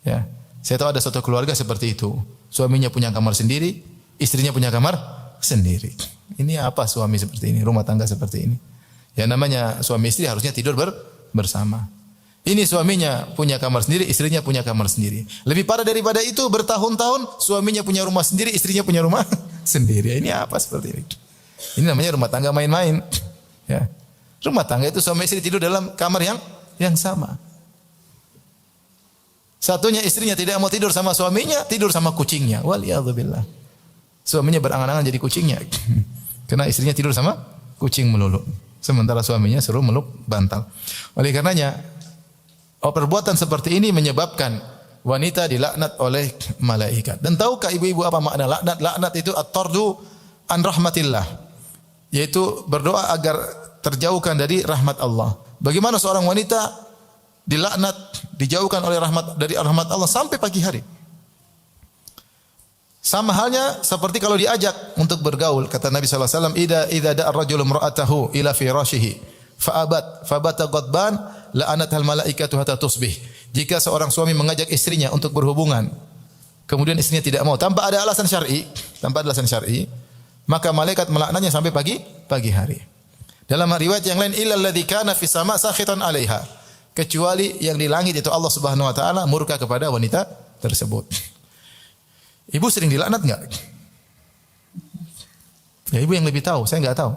Ya. Saya tahu ada suatu keluarga seperti itu. Suaminya punya kamar sendiri, istrinya punya kamar sendiri. Ini apa suami seperti ini, rumah tangga seperti ini? Ya namanya suami istri harusnya tidur bersama. Ini suaminya punya kamar sendiri, istrinya punya kamar sendiri. Lebih parah daripada itu, bertahun-tahun suaminya punya rumah sendiri, istrinya punya rumah sendiri. Ini apa seperti ini? Ini namanya rumah tangga main-main. Ya. Rumah tangga itu suami istri tidur dalam kamar yang sama. Satunya istrinya tidak mau tidur sama suaminya, tidur sama kucingnya. Waliyadzubillah. Suaminya berangan-angan jadi kucingnya. Karena istrinya tidur sama kucing melulu. Sementara suaminya suruh meluk bantal. Oleh karenanya, perbuatan seperti ini menyebabkan wanita dilaknat oleh malaikat. Dan tahukah ibu-ibu apa makna laknat? Laknat itu at-tardu an rahmatillah. Yaitu berdoa agar terjauhkan dari rahmat Allah. Bagaimana seorang wanita dilaknat, dijauhkan oleh dari rahmat Allah sampai pagi hari. Sama halnya seperti kalau diajak untuk bergaul, kata Nabi sallallahu alaihi wasallam, idza da'a ar-rajulu imra'atahu ila firashihi fabata ghadban la'anatal malaikatu hatta tusbih. Jika seorang suami mengajak istrinya untuk berhubungan, kemudian istrinya tidak mau tanpa ada alasan syar'i, maka malaikat melaknatnya sampai pagi hari. Dalam riwayat yang lain, illal ladzi kana fis sama' sakhitan 'alaiha. Kecuali yang di langit itu Allah Subhanahu wa taala murka kepada wanita tersebut. Ibu sering dilaknat enggak? Ya ibu yang lebih tahu, saya enggak tahu.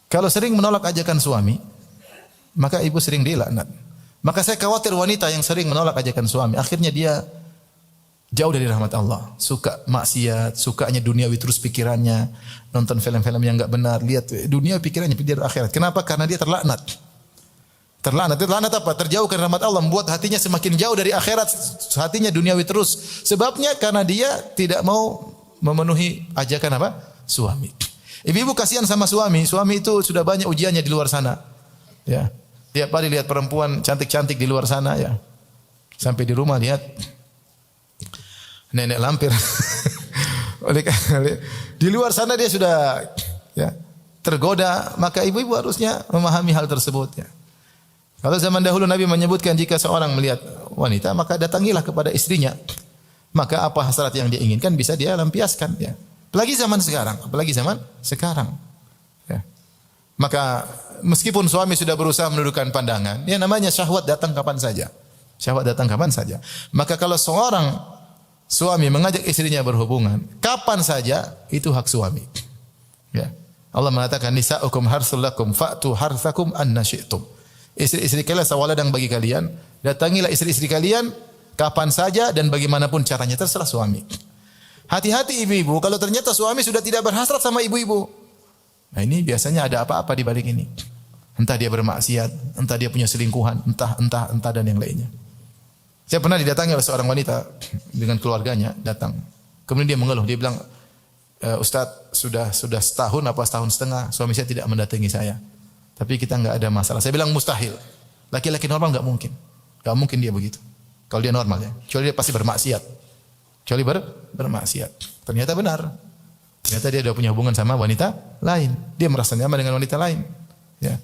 Kalau sering menolak ajakan suami, maka ibu sering dilaknat. Maka saya khawatir wanita yang sering menolak ajakan suami, akhirnya dia jauh dari rahmat Allah, suka maksiat, sukanya duniawi terus pikirannya, nonton film-film yang enggak benar, lihat dunia pikirannya pikir akhirat. Kenapa? Karena dia terlaknat. Terlaknat apa? Terjauhkan rahmat Allah, membuat hatinya semakin jauh dari akhirat, hatinya duniawi terus. Sebabnya karena dia tidak mau memenuhi ajakan apa? Suami. Ibu-ibu kasihan sama suami. Suami itu sudah banyak ujiannya di luar sana. Ya. Tiap hari lihat perempuan cantik-cantik di luar sana ya. Sampai di rumah lihat nenek lampir. Di luar sana dia sudah ya tergoda, maka ibu-ibu harusnya memahami hal tersebut ya. Kalau zaman dahulu Nabi menyebutkan jika seorang melihat wanita maka datangilah kepada istrinya. Maka apa hasrat yang dia inginkan bisa dia lampiaskan ya. Apalagi zaman sekarang. Ya. Maka meskipun suami sudah berusaha menundukkan pandangan, ya namanya syahwat datang kapan saja. Maka kalau seorang suami mengajak istrinya berhubungan, kapan saja itu hak suami. Ya. Allah mengatakan nisa'ukum harthul lakum fa'tu harthakum anna syi'tum. Istri-istri kalian sawaladang bagi kalian, datangilah istri-istri kalian kapan saja dan bagaimanapun caranya, terserah suami. Hati-hati ibu-ibu kalau ternyata suami sudah tidak berhasrat sama ibu-ibu. Nah ini biasanya ada apa-apa di balik ini. Entah dia bermaksiat, entah dia punya selingkuhan, entah dan yang lainnya. Saya pernah didatangi oleh seorang wanita dengan keluarganya, datang. Kemudian dia mengeluh, dia bilang, Ustaz sudah setahun apa setahun setengah suami saya tidak mendatangi saya. Tapi kita enggak ada masalah. Saya bilang mustahil. Laki-laki normal enggak mungkin. Enggak mungkin dia begitu. Kalau dia normal ya. Kecuali dia pasti bermaksiat. Bermaksiat. Ternyata benar. Ternyata dia sudah punya hubungan sama wanita lain. Dia merasa nyaman dengan wanita lain. Ya.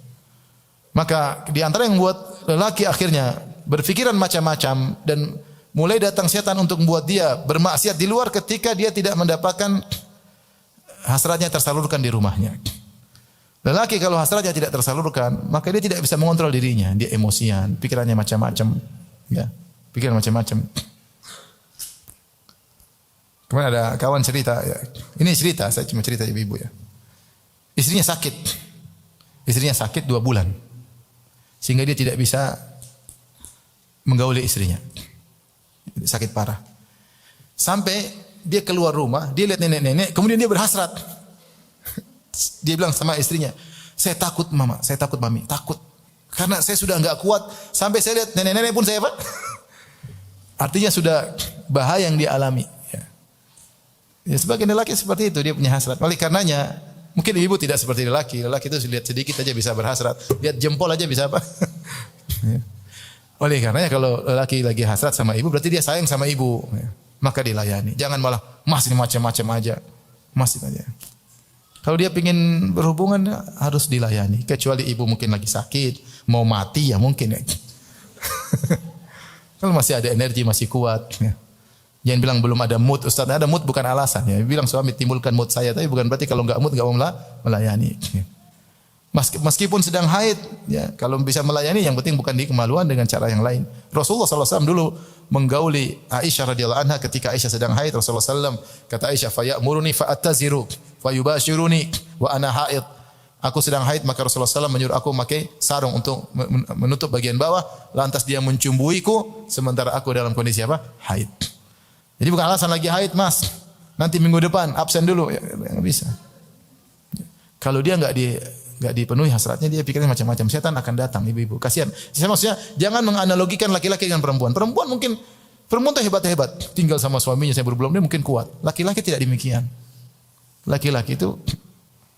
Maka di antara yang membuat lelaki akhirnya berpikiran macam-macam dan mulai datang setan untuk membuat dia bermaksiat di luar ketika dia tidak mendapatkan hasratnya tersalurkan di rumahnya. Lelaki kalau hasratnya tidak tersalurkan, maka dia tidak bisa mengontrol dirinya. Dia emosian, pikirannya macam-macam. Ya, pikiran macam-macam. Kemarin ada kawan cerita, ya. Ini cerita, saya cuma cerita ibu-ibu ya. Istrinya sakit 2 bulan. Sehingga dia tidak bisa menggauli istrinya. Sakit parah. Sampai dia keluar rumah, dia lihat nenek-nenek, kemudian dia berhasrat. Dia bilang sama istrinya, saya takut mama, saya takut mami, takut. Karena saya sudah enggak kuat, sampai saya lihat nenek-nenek pun saya apa? Artinya sudah bahaya yang dia alami. Ya, sebagian lelaki seperti itu, dia punya hasrat. Oleh karenanya, mungkin ibu tidak seperti lelaki. Lelaki itu lihat sedikit aja bisa berhasrat, lihat jempol aja bisa apa? Ya. Oleh karenanya kalau lelaki lagi hasrat sama ibu, berarti dia sayang sama ibu. Ya. Maka dilayani. Jangan malah masih macam-macam aja. Masih aja. Kalau dia ingin berhubungan harus dilayani. Kecuali ibu mungkin lagi sakit, mau mati ya mungkin ya. Kalau masih ada energi, masih kuat. Ya. Jangan bilang belum ada mood, Ustaz. Ada mood bukan alasan. Ya. Bilang suami timbulkan mood saya, tapi bukan berarti kalau enggak mood enggak mau melayani. Ya. Meskipun sedang haid, ya, kalau bisa melayani, yang penting bukan di kemaluan dengan cara yang lain. Rasulullah SAW dulu menggauli Aisyah radhiyallahu anha ketika Aisyah sedang haid. Rasulullah SAW kata Aisyah, fayamuruni fa'attaziru, fayubashiruni wa ana haid. Aku sedang haid, maka Rasulullah SAW menyuruh aku memakai sarung untuk menutup bagian bawah. Lantas dia mencumbuiku sementara aku dalam kondisi apa? Haid. Jadi bukan alasan lagi haid, Mas. Nanti minggu depan absen dulu, ya, nggak bisa. Kalau dia nggak dipenuhi hasratnya, dia pikirnya macam-macam. Setan akan datang, ibu-ibu. Kasihan. Saya maksudnya jangan menganalogikan laki-laki dengan perempuan. Perempuan itu hebat-hebat. Tinggal sama suaminya saya berbulan, dia mungkin kuat. Laki-laki tidak demikian. Laki-laki itu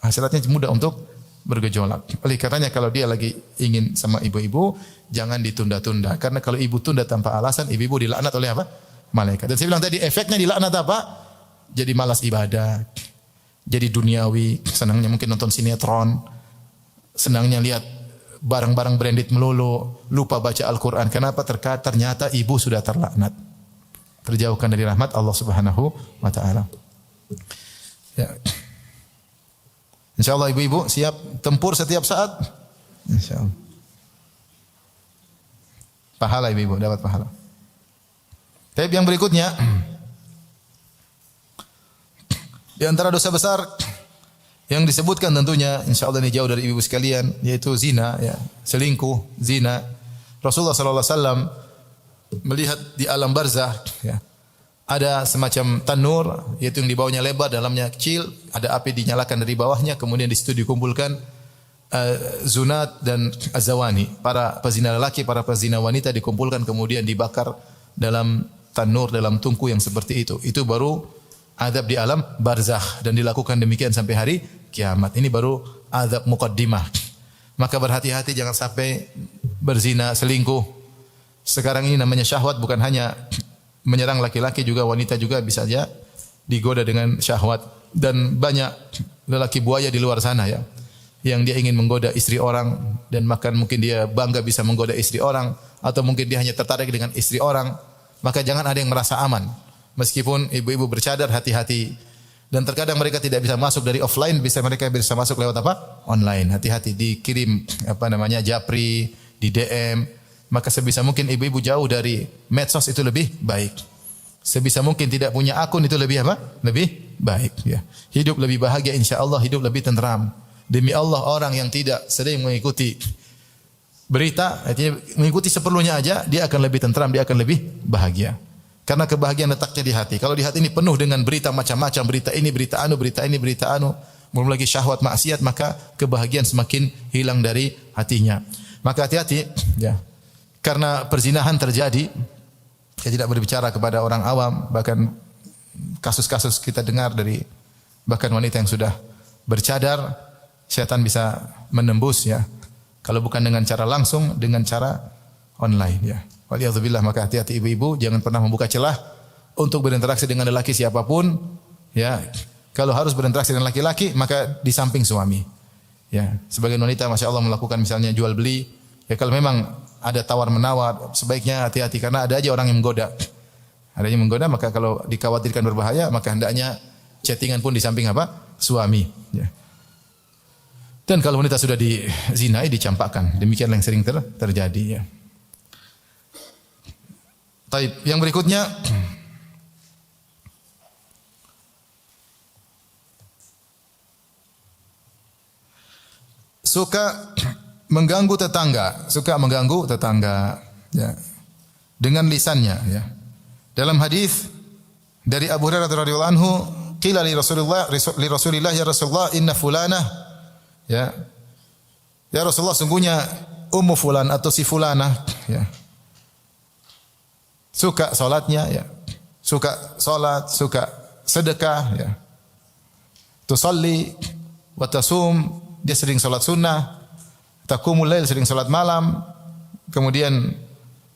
hasratnya mudah untuk bergejolak. Oleh karenanya kalau dia lagi ingin sama ibu-ibu, jangan ditunda-tunda. Karena kalau ibu tunda tanpa alasan, ibu-ibu dilaknat oleh apa? Malaikat. Dan saya bilang tadi efeknya dilaknat apa? Jadi malas ibadah. Jadi duniawi, senangnya mungkin nonton sinetron. Senangnya lihat barang-barang branded melulu, lupa baca Al-Quran. Kenapa? Ternyata ibu sudah terlaknat. Terjauhkan dari rahmat Allah Subhanahu wa taala. Ya. Insyaallah ibu-ibu siap tempur setiap saat? Insyaallah. Pahala ibu-ibu, dapat pahala. Tapi yang berikutnya, di antara dosa besar yang disebutkan tentunya, insyaallah ini jauh dari ibu sekalian, yaitu zina, ya, selingkuh, zina. Rasulullah sallallahu alaihi wasallam melihat di alam barzah, ya, ada semacam tanur, yaitu yang di bawahnya lebar, dalamnya kecil, ada api dinyalakan dari bawahnya, kemudian di situ dikumpulkan zunat dan azawani, para pezina lelaki, para pezina wanita dikumpulkan kemudian dibakar dalam tanur, dalam tungku yang seperti itu. Itu baru azab di alam barzakh dan dilakukan demikian sampai hari kiamat. Ini baru azab muqaddimah. Maka berhati-hati jangan sampai berzina, selingkuh. Sekarang ini namanya syahwat, bukan hanya menyerang laki-laki, juga wanita juga bisa saja digoda dengan syahwat. Dan banyak lelaki buaya di luar sana, ya, yang dia ingin menggoda istri orang, dan bahkan mungkin dia bangga bisa menggoda istri orang, atau mungkin dia hanya tertarik dengan istri orang. Maka jangan ada yang merasa aman. Meskipun ibu-ibu bercadar, hati-hati. Dan terkadang mereka tidak bisa masuk dari offline, mereka bisa masuk lewat apa? Online. Hati-hati, dikirim japri, di DM. Maka sebisa mungkin ibu-ibu jauh dari medsos itu lebih baik. Sebisa mungkin tidak punya akun itu lebih apa? Lebih baik, ya. Hidup lebih bahagia insyaallah, hidup lebih tenteram. Demi Allah, orang yang tidak sering mengikuti berita, artinya mengikuti seperlunya aja, dia akan lebih tenteram, dia akan lebih bahagia. Karena kebahagiaan letaknya di hati. Kalau di hati ini penuh dengan berita macam-macam, berita ini, berita anu, berita ini, berita anu, belum lagi syahwat maksiat, maka kebahagiaan semakin hilang dari hatinya. Maka hati-hati, ya. Karena perzinahan terjadi, saya tidak berbicara kepada orang awam, bahkan kasus-kasus kita dengar dari bahkan wanita yang sudah bercadar, setan bisa menembus, ya. Kalau bukan dengan cara langsung, dengan cara online, ya. Waliyadzubillah, maka hati-hati ibu-ibu, jangan pernah membuka celah untuk berinteraksi dengan lelaki siapapun, ya. Kalau harus berinteraksi dengan laki-laki, maka di samping suami, ya. Sebagian wanita Masya Allah melakukan misalnya jual beli, ya, kalau memang ada tawar menawar, sebaiknya hati-hati, karena ada aja orang yang menggoda. Ada yang menggoda, maka kalau dikhawatirkan berbahaya, maka hendaknya chattingan pun di samping apa? Suami, ya. Dan kalau wanita sudah dizinai, dicampakkan. Demikianlah yang sering terjadi, ya. Taib. Yang berikutnya, suka mengganggu tetangga, ya, dengan lisannya, ya. Dalam hadis dari Abu Hurairah radhiyallahu anhu, qila li Rasulillah ya Rasulullah inna fulanah, ya Rasulullah, sungguhnya ummu fulan atau si fulanah, ya, suka salatnya, ya, suka salat, suka sedekah, ya, tusalli wa tasum, dia sering salat sunnah, taqumul lail, sering salat malam, kemudian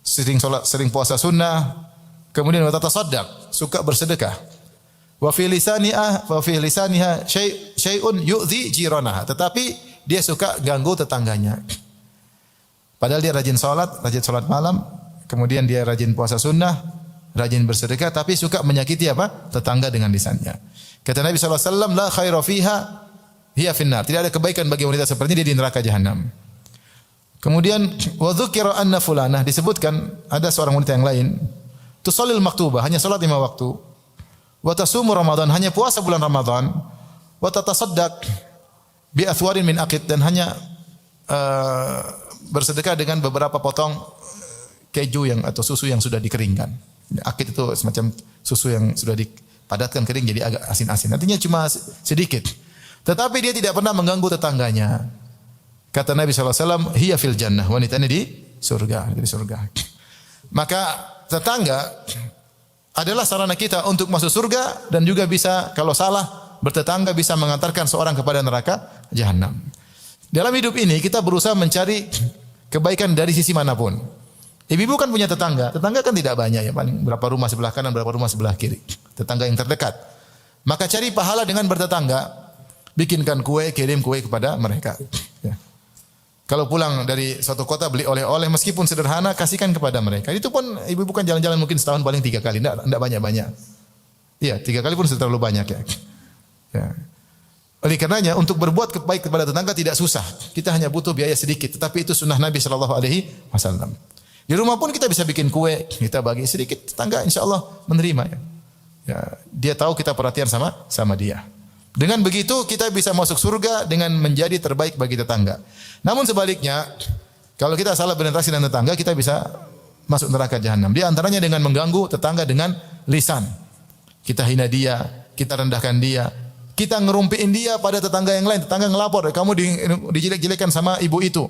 sering puasa sunnah, kemudian wa tatasaddaq, suka bersedekah. Wa fi lisaniha syai'un yu'dhi jiranaha, tetapi dia suka ganggu tetangganya. Padahal dia rajin salat malam, kemudian dia rajin puasa sunnah, rajin bersedekah, tapi suka menyakiti apa? Tetangga dengan lisannya. Kata Nabi SAW, la khaira fiha hiya finnar. Tidak ada kebaikan bagi wanita seperti ini, dia di neraka jahanam. Kemudian wa dzukira anna fulanah, disebutkan ada seorang wanita yang lain, tusallil maktubah, hanya salat 5 waktu. Wa tasumu Ramadan, hanya puasa bulan Ramadan. Wa tatasaddaq bi athwarin min aqid, dan hanya bersedekah dengan beberapa potong keju yang atau susu yang sudah dikeringkan. Aqid itu semacam susu yang sudah dipadatkan kering jadi agak asin-asin. Artinya cuma sedikit. Tetapi dia tidak pernah mengganggu tetangganya. Kata Nabi SAW, hiya fil jannah, wanita ini di surga, di surga. Maka tetangga adalah sarana kita untuk masuk surga, dan juga bisa kalau salah bertetangga bisa mengantarkan seorang kepada neraka jahanam. Dalam hidup ini kita berusaha mencari kebaikan dari sisi manapun. Ibu-ibu kan punya tetangga, tetangga kan tidak banyak ya, paling berapa rumah sebelah kanan, berapa rumah sebelah kiri, tetangga yang terdekat. Maka cari pahala dengan bertetangga, bikinkan kue, kirim kue kepada mereka. Ya. Kalau pulang dari suatu kota beli oleh-oleh meskipun sederhana, kasihkan kepada mereka. Itu pun ibu-ibu kan jalan-jalan mungkin setahun paling 3 kali, enggak banyak-banyak. Iya, 3 kali pun sudah terlalu banyak ya. Ya. Oleh karenanya untuk berbuat baik kepada tetangga tidak susah. Kita hanya butuh biaya sedikit, tetapi itu sunnah Nabi sallallahu alaihi wasallam. Di rumah pun kita bisa bikin kue, kita bagi sedikit, tetangga insyaallah menerima ya. Ya, dia tahu kita perhatian sama dia. Dengan begitu kita bisa masuk surga dengan menjadi terbaik bagi tetangga. Namun sebaliknya, kalau kita salah berinteraksi dengan tetangga, kita bisa masuk neraka jahanam. Di antaranya dengan mengganggu tetangga dengan lisan. Kita hina dia, kita rendahkan dia, kita ngerumpiin dia pada tetangga yang lain. Tetangga ngelapor, kamu dijelek-jelekan sama ibu itu.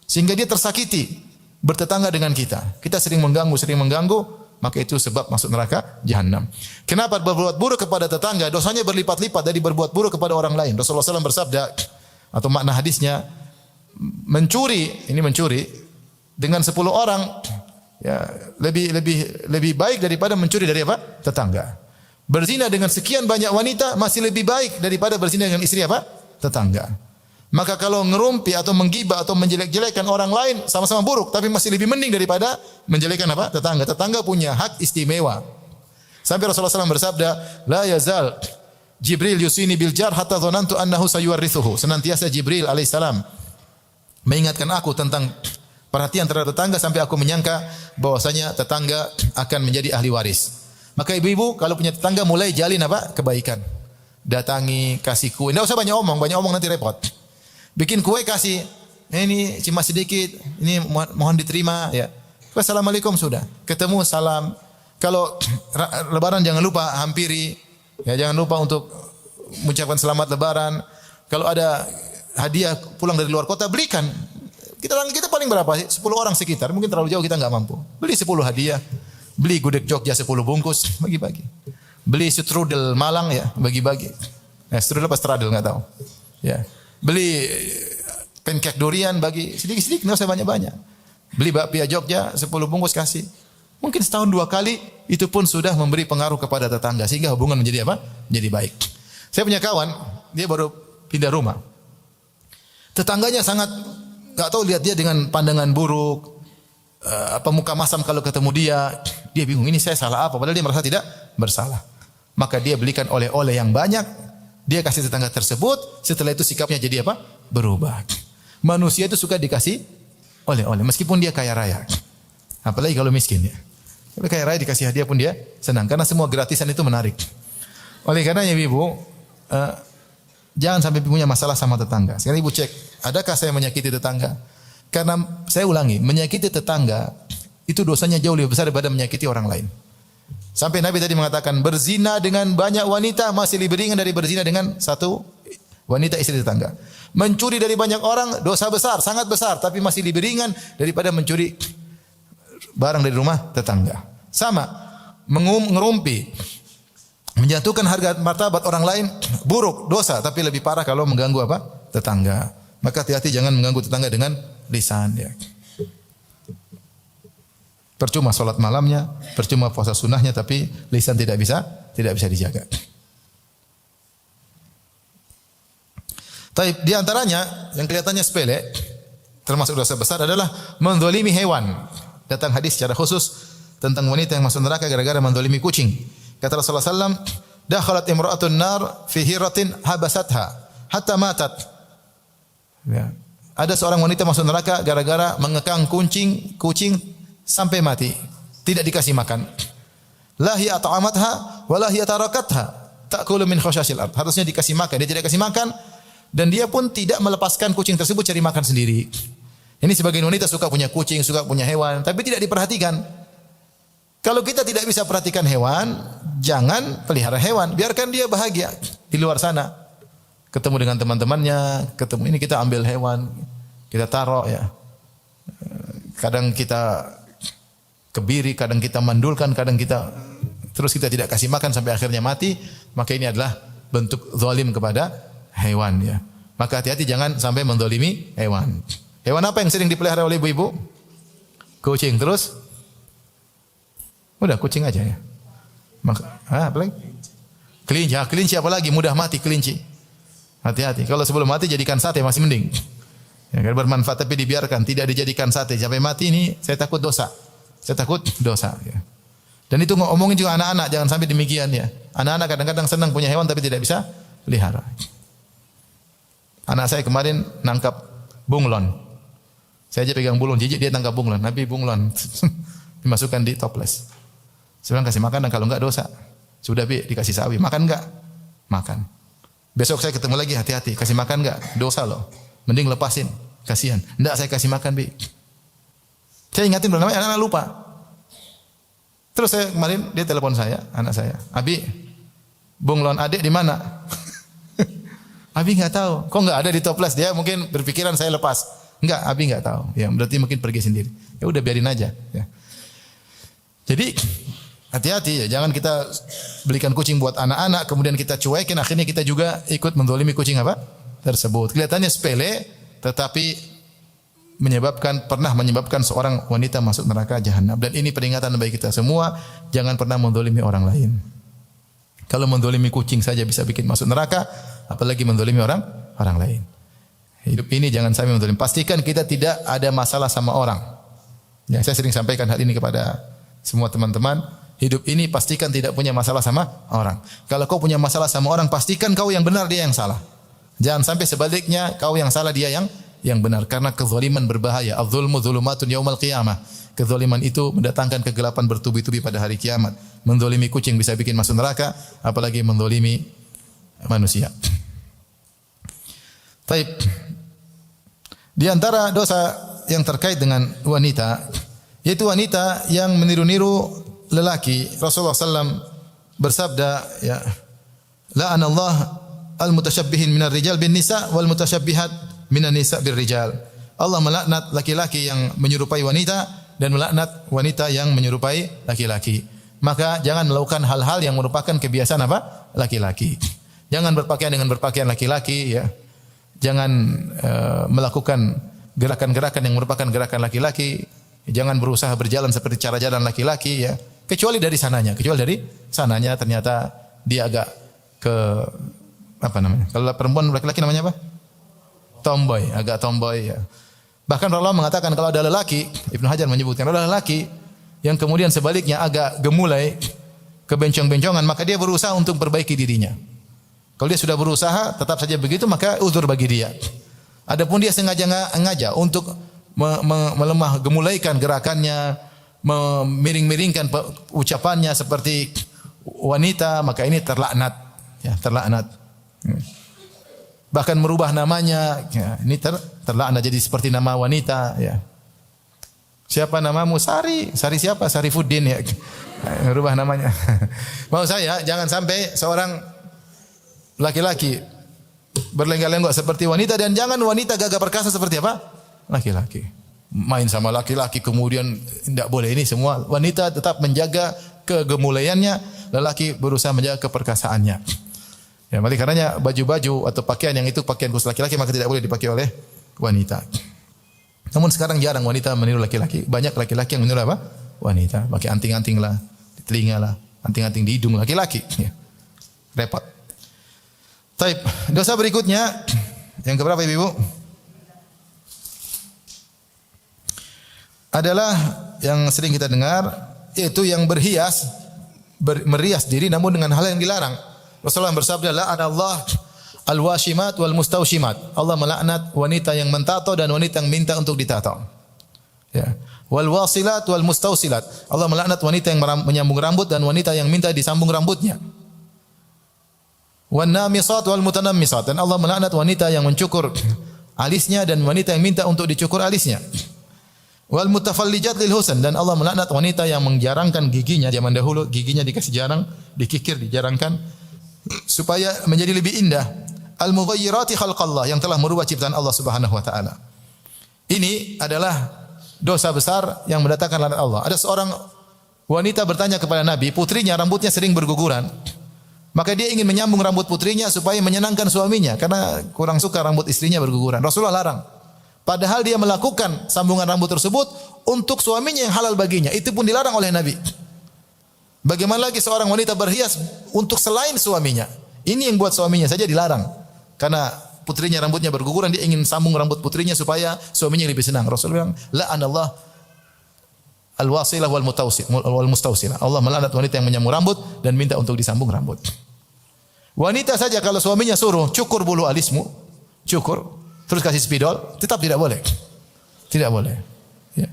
Sehingga dia tersakiti bertetangga dengan kita. Kita sering mengganggu, maka itu sebab masuk neraka jahanam. Kenapa berbuat buruk kepada tetangga? Dosanya berlipat-lipat dari berbuat buruk kepada orang lain. Rasulullah SAW bersabda, atau makna hadisnya, mencuri dengan 10 orang ya lebih baik daripada mencuri dari apa? Tetangga. Berzina dengan sekian banyak wanita masih lebih baik daripada berzina dengan istri apa? Tetangga. Maka kalau ngerumpi atau menggibah atau menjelek-jelekan orang lain sama-sama buruk, tapi masih lebih mending daripada menjelekkan apa? Tetangga. Tetangga punya hak istimewa. Sampai Rasulullah SAW bersabda, la yazal Jibril yusini bil jar hatta dhanantu annahu sayuwarithuhu. Senantiasa Jibril alaihissalam mengingatkan aku tentang perhatian terhadap tetangga sampai aku menyangka bahwasanya tetangga akan menjadi ahli waris. Maka ibu-ibu kalau punya tetangga mulai jalin apa? Kebaikan. Datangi, kasih kue. Enggak usah banyak omong nanti repot. Bikin kue kasih, ini cuma sedikit, ini mohon diterima ya. Wassalamualaikum sudah. Ketemu salam. Kalau lebaran jangan lupa hampiri. Ya, jangan lupa untuk mengucapkan selamat lebaran. Kalau ada hadiah pulang dari luar kota belikan. Kita paling berapa sih? 10 orang sekitar. Mungkin terlalu jauh kita enggak mampu. Beli 10 hadiah. Beli gudeg Jogja 10 bungkus, bagi-bagi. Beli strudel Malang ya, bagi-bagi. Strudel apa stradel enggak tahu. Ya. Beli pancake durian bagi sedikit-sedikit, enggak usah banyak-banyak. Beli bakpia Jogja 10 bungkus kasih. Mungkin setahun 2 kali itu pun sudah memberi pengaruh kepada tetangga sehingga hubungan menjadi apa? Menjadi baik. Saya punya kawan, dia baru pindah rumah. Tetangganya sangat enggak tahu lihat dia dengan pandangan buruk. Muka masam kalau ketemu dia bingung ini saya salah apa padahal dia merasa tidak bersalah. Maka dia belikan oleh-oleh yang banyak, dia kasih tetangga tersebut, setelah itu sikapnya jadi apa? Berubah. Manusia itu suka dikasih oleh-oleh meskipun dia kaya raya. Apalagi kalau miskin ya. Kalau kaya raya dikasih hadiah pun dia senang karena semua gratisan itu menarik. Oleh karenanya ibu, jangan sampai punya masalah sama tetangga. Sekarang ibu cek, adakah saya menyakiti tetangga? Karena saya ulangi, menyakiti tetangga itu dosanya jauh lebih besar daripada menyakiti orang lain. Sampai Nabi tadi mengatakan berzina dengan banyak wanita masih lebih ringan dari berzina dengan satu wanita istri tetangga. Mencuri dari banyak orang dosa besar, sangat besar, tapi masih lebih ringan daripada mencuri barang dari rumah tetangga. Sama, ngerumpi, menjatuhkan harga martabat orang lain buruk, dosa, tapi lebih parah kalau mengganggu apa? Tetangga. Maka hati-hati jangan mengganggu tetangga dengan lisan ya. Percuma salat malamnya, percuma puasa sunnahnya tapi lisan tidak bisa dijaga. Tapi di antaranya yang kelihatannya sepele termasuk dosa besar adalah menzalimi hewan. Datang hadis secara khusus tentang wanita yang masuk neraka gara-gara mendolimi kucing. Kata Rasulullah SAW, dakhalat imra'atun nar fi hiratin habasatha hatta matat. Ya. Ada seorang wanita masuk neraka gara-gara mengekang kucing sampai mati, tidak dikasih makan. La hiya at'amatha wa la hiya tarakatha ta'kulu min khashasil ard. Harusnya dikasih makan, dia tidak kasih makan dan dia pun tidak melepaskan kucing tersebut cari makan sendiri. Ini sebagian wanita suka punya kucing, suka punya hewan, tapi tidak diperhatikan. Kalau kita tidak bisa perhatikan hewan, jangan pelihara hewan, biarkan dia bahagia di luar sana. Ketemu dengan teman-temannya, ini kita ambil hewan, kita taruh ya. Kadang kita kebiri, kadang kita mandulkan, kadang kita terus kita tidak kasih makan sampai akhirnya mati, maka ini adalah bentuk zalim kepada hewan ya. Maka hati-hati jangan sampai mendolimi hewan. Hewan apa yang sering dipelihara oleh ibu-ibu? Kucing. Terus? Udah kucing aja ya. Apa lagi? Kelinci. Kelinci apa lagi? Mudah mati kelinci. Hati-hati. Kalau sebelum mati jadikan sate masih mending. Ya, bermanfaat tapi dibiarkan tidak dijadikan sate sampai mati ini saya takut dosa. Saya takut dosa ya. Dan itu ngomongin juga anak-anak jangan sampai demikian ya. Anak-anak kadang-kadang senang punya hewan tapi tidak bisa pelihara. Anak saya kemarin nangkap bunglon. Saya aja pegang bunglon jijik dia tangkap bunglon. Nabi bunglon dimasukkan di toples. Saya bilang kasih makan dan kalau enggak dosa. Sudah Bi dikasih sawi, makan enggak? Makan. Besok saya ketemu lagi, hati-hati, kasih makan enggak? Dosa loh. Mending lepasin, kasihan. Enggak saya kasih makan, Bi. Saya ingatin namanya anak-anak lupa. Terus saya kemarin dia telepon saya, anak saya. Abi, bunglon adik di mana? Abi enggak tahu. Kok enggak ada di toples? Dia mungkin berpikiran saya lepas. Enggak, Abi enggak tahu. Ya, berarti mungkin pergi sendiri. Ya udah biarin aja, ya. Jadi hati-hati ya, jangan kita belikan kucing buat anak-anak kemudian kita cuekin akhirnya kita juga ikut mendolimi kucing apa? Tersebut. Kelihatannya sepele tetapi pernah menyebabkan seorang wanita masuk neraka jahanam dan ini peringatan bagi kita semua, jangan pernah mendolimi orang lain. Kalau mendolimi kucing saja bisa bikin masuk neraka, apalagi mendolimi orang lain. Hidup ini jangan sampai mendolimi. Pastikan kita tidak ada masalah sama orang. Ya, saya sering sampaikan hal ini kepada semua teman-teman. Hidup ini pastikan tidak punya masalah sama orang. Kalau kau punya masalah sama orang, pastikan kau yang benar, dia yang salah. Jangan sampai sebaliknya, kau yang salah, dia yang benar. Karena kezaliman berbahaya. Az-zulmu dzulumatun yaumal qiyamah. Kezaliman itu mendatangkan kegelapan bertubi-tubi pada hari kiamat. Mendolimi kucing bisa bikin masuk neraka, apalagi mendolimi manusia. Taib. Di antara dosa yang terkait dengan wanita, yaitu wanita yang meniru-niru lelaki. Rasulullah SAW bersabda, ya, la'anallah al-mutasyabbihin minar rijal bin nisa wal mutasyabbihat minan nisa bir rijal. Allah melaknat laki-laki yang menyerupai wanita dan melaknat wanita yang menyerupai laki-laki. Maka jangan melakukan hal-hal yang merupakan kebiasaan apa? Laki-laki. Jangan berpakaian dengan berpakaian laki-laki, ya. Jangan melakukan gerakan-gerakan yang merupakan gerakan laki-laki. Jangan berusaha berjalan seperti cara jalan laki-laki, ya. Kecuali dari sananya ternyata dia agak apa namanya? Kalau perempuan laki-laki namanya apa? Tomboy, agak tomboy, ya. Bahkan Allah mengatakan kalau ada lelaki, Ibnu Hajar menyebutkan kalau ada lelaki yang kemudian sebaliknya agak gemulai, kebencong-bencongan, maka dia berusaha untuk perbaiki dirinya. Kalau dia sudah berusaha tetap saja begitu, maka uzur bagi dia. Adapun dia sengaja untuk melemah, gemulaikan gerakannya, memiring-miringkan ucapannya seperti wanita, maka ini terlaknat, ya, terlaknat. Bahkan merubah namanya, ya, ini terlaknat jadi seperti nama wanita, ya. Siapa namamu? Sari. Sari siapa? Sarifuddin, ya. Merubah namanya. Mau saya jangan sampai seorang laki-laki berlenggak-lenggok seperti wanita dan jangan wanita gagah perkasa seperti apa? Laki-laki. Main sama laki-laki kemudian tidak boleh. Ini semua wanita tetap menjaga kegemulaiannya, lelaki berusaha menjaga keperkasaannya. Ya, oleh karenanya baju-baju atau pakaian yang itu pakaian khusus laki-laki maka tidak boleh dipakai oleh wanita. Namun sekarang jarang wanita meniru laki-laki. Banyak laki-laki yang meniru apa? Wanita. Pakai anting-anting lah, di telinga lah, anting-anting di hidung laki-laki. Ya. Repot. Taib. Dosa berikutnya yang keberapa Ibu? Adalah yang sering kita dengar yaitu yang berhias, merias diri namun dengan hal yang dilarang. Rasulullah bersabda, la'anallah al-washimat wal mustawshimat. Allah melaknat wanita yang mentato dan wanita yang minta untuk ditato. Ya. Wal wasilat wal mustawsilat. Allah melaknat wanita yang menyambung rambut dan wanita yang minta disambung rambutnya. Wan namisat wal mutanammisat. Dan Allah melaknat wanita yang mencukur alisnya dan wanita yang minta untuk dicukur alisnya. Wal mutafallijat lil husn, dan Allah melaknat wanita yang mengjarangkan giginya. Zaman dahulu giginya dikasih jarang, dikikir, dijarangkan supaya menjadi lebih indah. Al mughayyirati khalqallah, yang telah merubah ciptaan Allah Subhanahu wa taala. Ini adalah dosa besar yang mendatangkan laknat Allah. Ada seorang wanita bertanya kepada Nabi, putrinya rambutnya sering berguguran. Maka dia ingin menyambung rambut putrinya supaya menyenangkan suaminya karena kurang suka rambut istrinya berguguran. Rasulullah larang. Padahal dia melakukan sambungan rambut tersebut untuk suaminya yang halal baginya. Itu pun dilarang oleh Nabi. Bagaimana lagi seorang wanita berhias untuk selain suaminya? Ini yang buat suaminya saja dilarang. Karena putrinya rambutnya berguguran, dia ingin sambung rambut putrinya supaya suaminya lebih senang. Rasulullah bilang, la'anallah al-wasilah wal mustawsilah. Allah melaknat wanita yang menyambung rambut dan minta untuk disambung rambut. Wanita saja kalau suaminya suruh cukur bulu alismu, cukur, terus kasih spidol, tetap tidak boleh. Tidak boleh. Ya.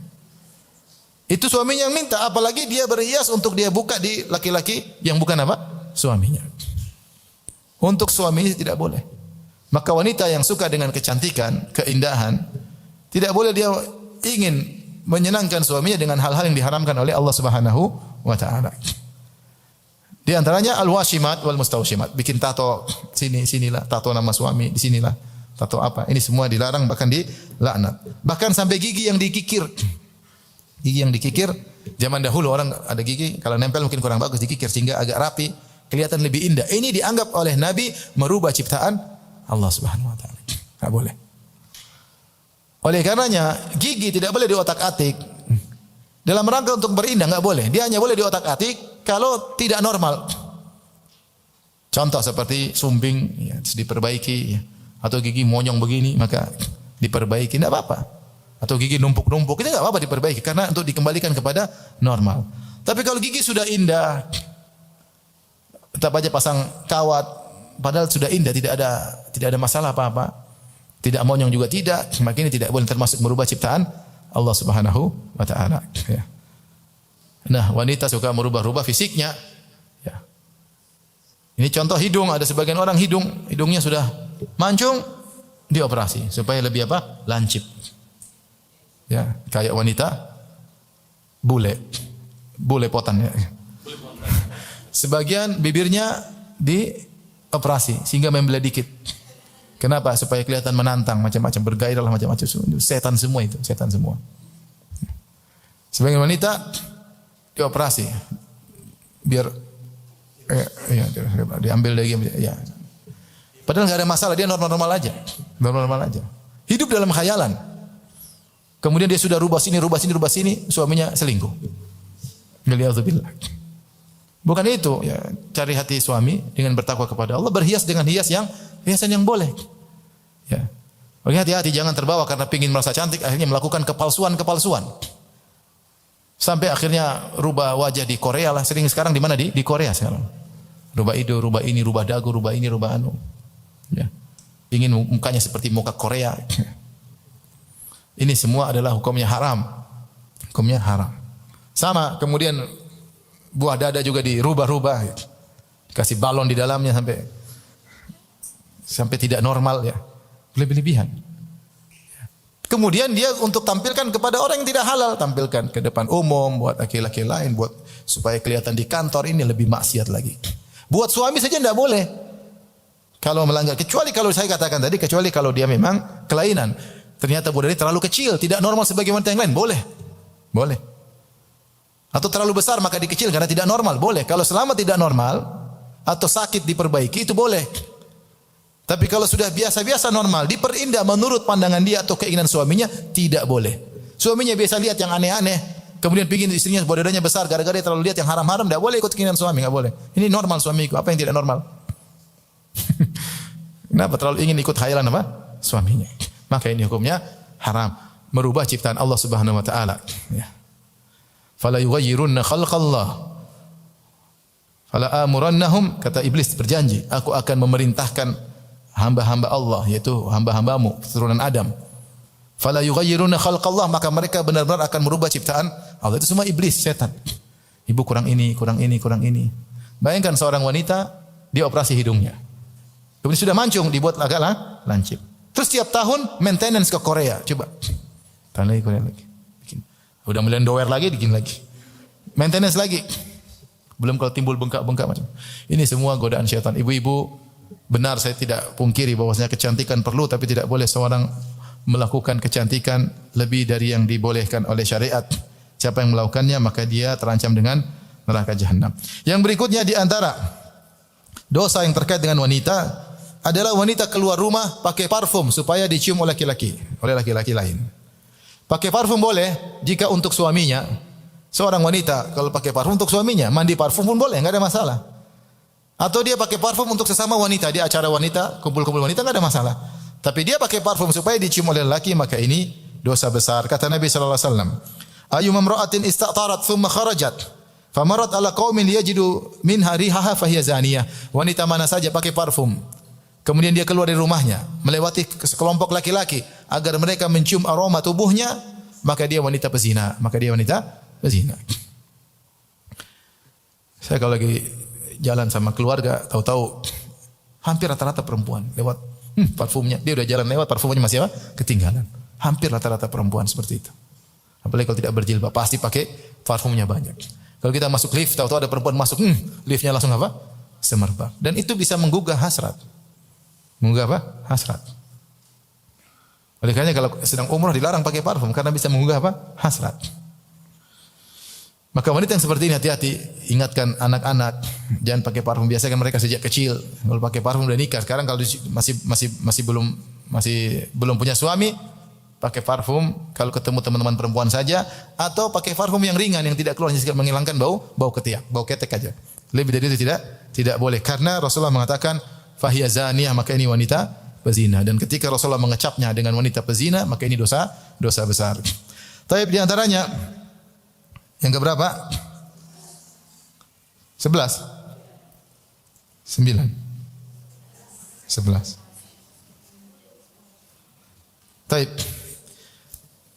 Itu suaminya yang minta, apalagi dia berhias untuk dia buka di laki-laki yang bukan apa? Suaminya. Untuk suaminya tidak boleh. Maka wanita yang suka dengan kecantikan, keindahan, tidak boleh dia ingin menyenangkan suaminya dengan hal-hal yang diharamkan oleh Allah Subhanahu wa taala. Di antaranya al-washimat wal mustawshimat, bikin tato sinilah, tato nama suami di sinilah. Tato apa? Ini semua dilarang, bahkan dilaknat. Bahkan sampai gigi yang dikikir. Gigi yang dikikir, zaman dahulu orang ada gigi kalau nempel mungkin kurang bagus, dikikir sehingga agak rapi, kelihatan lebih indah. Ini dianggap oleh Nabi merubah ciptaan Allah Subhanahu wa taala. Enggak boleh. Oleh karenanya gigi tidak boleh diotak-atik. Dalam rangka untuk berindah enggak boleh. Dia hanya boleh diotak-atik kalau tidak normal. Contoh seperti sumbing ya, diperbaiki ya. Atau gigi monyong begini maka diperbaiki, tidak apa-apa. Atau gigi numpuk-numpuk, itu tidak apa-apa diperbaiki karena untuk dikembalikan kepada normal. Tapi kalau gigi sudah indah, tetap aja pasang kawat, padahal sudah indah, tidak ada masalah apa-apa. Tidak monyong juga tidak, maka ini tidak boleh termasuk merubah ciptaan Allah Subhanahu wa taala. Ya. Nah, wanita suka merubah-rubah fisiknya. Ya. Ini contoh hidung, ada sebagian orang hidungnya sudah mancung, dioperasi supaya lebih apa? Lancip. Ya, kayak wanita bule potan ya. Sebagian bibirnya dioperasi sehingga membelah dikit. Kenapa? Supaya kelihatan menantang, macam-macam bergairah lah, macam-macam. Setan semua itu, setan semua. Sebagian wanita dioperasi biar diambil lagi ya. Padahal enggak ada masalah, dia normal-normal aja. Normal-normal aja. Hidup dalam khayalan. Kemudian dia sudah rubah sini, suaminya selingkuh. Waliyadzubillah. Bukan itu, ya, cari hati suami dengan bertakwa kepada Allah, berhias dengan hiasan yang boleh. Ya. Oke, hati-hati jangan terbawa karena pingin merasa cantik akhirnya melakukan kepalsuan. Sampai akhirnya rubah wajah di Korea lah, sering sekarang di mana di Korea sekarang. Rubah hidung, rubah ini, rubah dagu, rubah ini, rubah anu. Ya. Ingin mukanya seperti muka Korea. Ini semua adalah hukumnya haram. Hukumnya haram. Sama kemudian buah dada juga dirubah-rubah. Kasih balon di dalamnya sampai tidak normal ya. Berlebihan. Kemudian dia untuk tampilkan kepada orang yang tidak halal, tampilkan ke depan umum buat laki-laki lain, buat supaya kelihatan di kantor, ini lebih maksiat lagi. Buat suami saja tidak boleh. Kalau melanggar, kecuali kalau saya katakan tadi, kecuali kalau dia memang kelainan. Ternyata budak ini terlalu kecil, tidak normal sebagai wanita yang lain, boleh. Boleh. Atau terlalu besar maka dikecil karena tidak normal, boleh. Kalau selama tidak normal atau sakit diperbaiki itu boleh. Tapi kalau sudah biasa-biasa normal, diperindah menurut pandangan dia atau keinginan suaminya, tidak boleh. Suaminya biasa lihat yang aneh-aneh, kemudian pingin istrinya buah dadanya besar, gara-gara dia terlalu lihat yang haram-haram, tidak boleh ikut keinginan suami, tidak boleh. Ini normal suamiku, apa yang tidak normal? Kenapa terlalu ingin ikut khayalan apa? Suaminya. Maka ini hukumnya haram, merubah ciptaan Allah Subhanahu wa taala. Ya. Fala yughayyirunna khalqallah. Fala amurannahum, kata iblis berjanji, aku akan memerintahkan hamba-hamba Allah, yaitu hamba-hambamu keturunan Adam. Fala yughayyirunna khalqallah, maka mereka benar-benar akan merubah ciptaan Allah. Itu semua iblis, setan. Ibu kurang ini, kurang ini, kurang ini. Bayangkan seorang wanita dia operasi hidungnya. Kemudian sudah mancung dibuat agak lancip. Terus tiap tahun maintenance ke Korea, coba. Tahun lagi Korea lagi. Bikin. Udah mulai dower lagi, bikin lagi. Maintenance lagi. Belum kalau timbul bengkak-bengkak macam. Ini semua godaan syaitan. Ibu-ibu, benar saya tidak pungkiri bahwasanya kecantikan perlu, tapi tidak boleh seorang melakukan kecantikan lebih dari yang dibolehkan oleh syariat. Siapa yang melakukannya maka dia terancam dengan neraka jahanam. Yang berikutnya di antara dosa yang terkait dengan wanita adalah wanita keluar rumah pakai parfum supaya dicium oleh laki-laki lain. Pakai parfum boleh jika untuk suaminya. Seorang wanita kalau pakai parfum untuk suaminya, mandi parfum pun boleh, enggak ada masalah. Atau dia pakai parfum untuk sesama wanita, di acara wanita, kumpul-kumpul wanita enggak ada masalah. Tapi dia pakai parfum supaya dicium oleh lelaki, maka ini dosa besar. Kata Nabi sallallahu alaihi wasallam, "Ayyuma imra'atin istatarat thumma kharajat, famarat ala qaumin yajidu minha rihaha fahiya zaniyah." Wanita mana saja pakai parfum, kemudian dia keluar dari rumahnya, melewati kelompok laki-laki agar mereka mencium aroma tubuhnya, maka dia wanita pezina. Saya kalau lagi jalan sama keluarga, tahu-tahu hampir rata-rata perempuan lewat parfumnya. Dia udah jalan lewat, parfumnya masih apa? Ketinggalan. Hampir rata-rata perempuan seperti itu. Apalagi kalau tidak berjilbab, pasti pakai parfumnya banyak. Kalau kita masuk lift, tahu-tahu ada perempuan masuk, liftnya langsung apa? Semerbak. Dan itu bisa menggugah hasrat. Menggugah apa? Hasrat. Oleh karena kalau sedang umrah dilarang pakai parfum karena bisa menggugah apa? Hasrat. Maka wanita yang seperti ini hati-hati, ingatkan anak-anak jangan pakai parfum. Biasakan mereka sejak kecil kalau pakai parfum udah nikah. Sekarang kalau masih belum punya suami, pakai parfum kalau ketemu teman-teman perempuan saja, atau pakai parfum yang ringan yang tidak keluar hanya menghilangkan bau ketiak, bau ketek aja. Lebih dari itu tidak boleh karena Rasulullah mengatakan fahiya zaniyah, maka ini wanita pezina, dan ketika Rasulullah mengecapnya dengan wanita pezina, maka ini dosa besar. Tapi di antaranya yang keberapa? 11. 9. 11. Taib.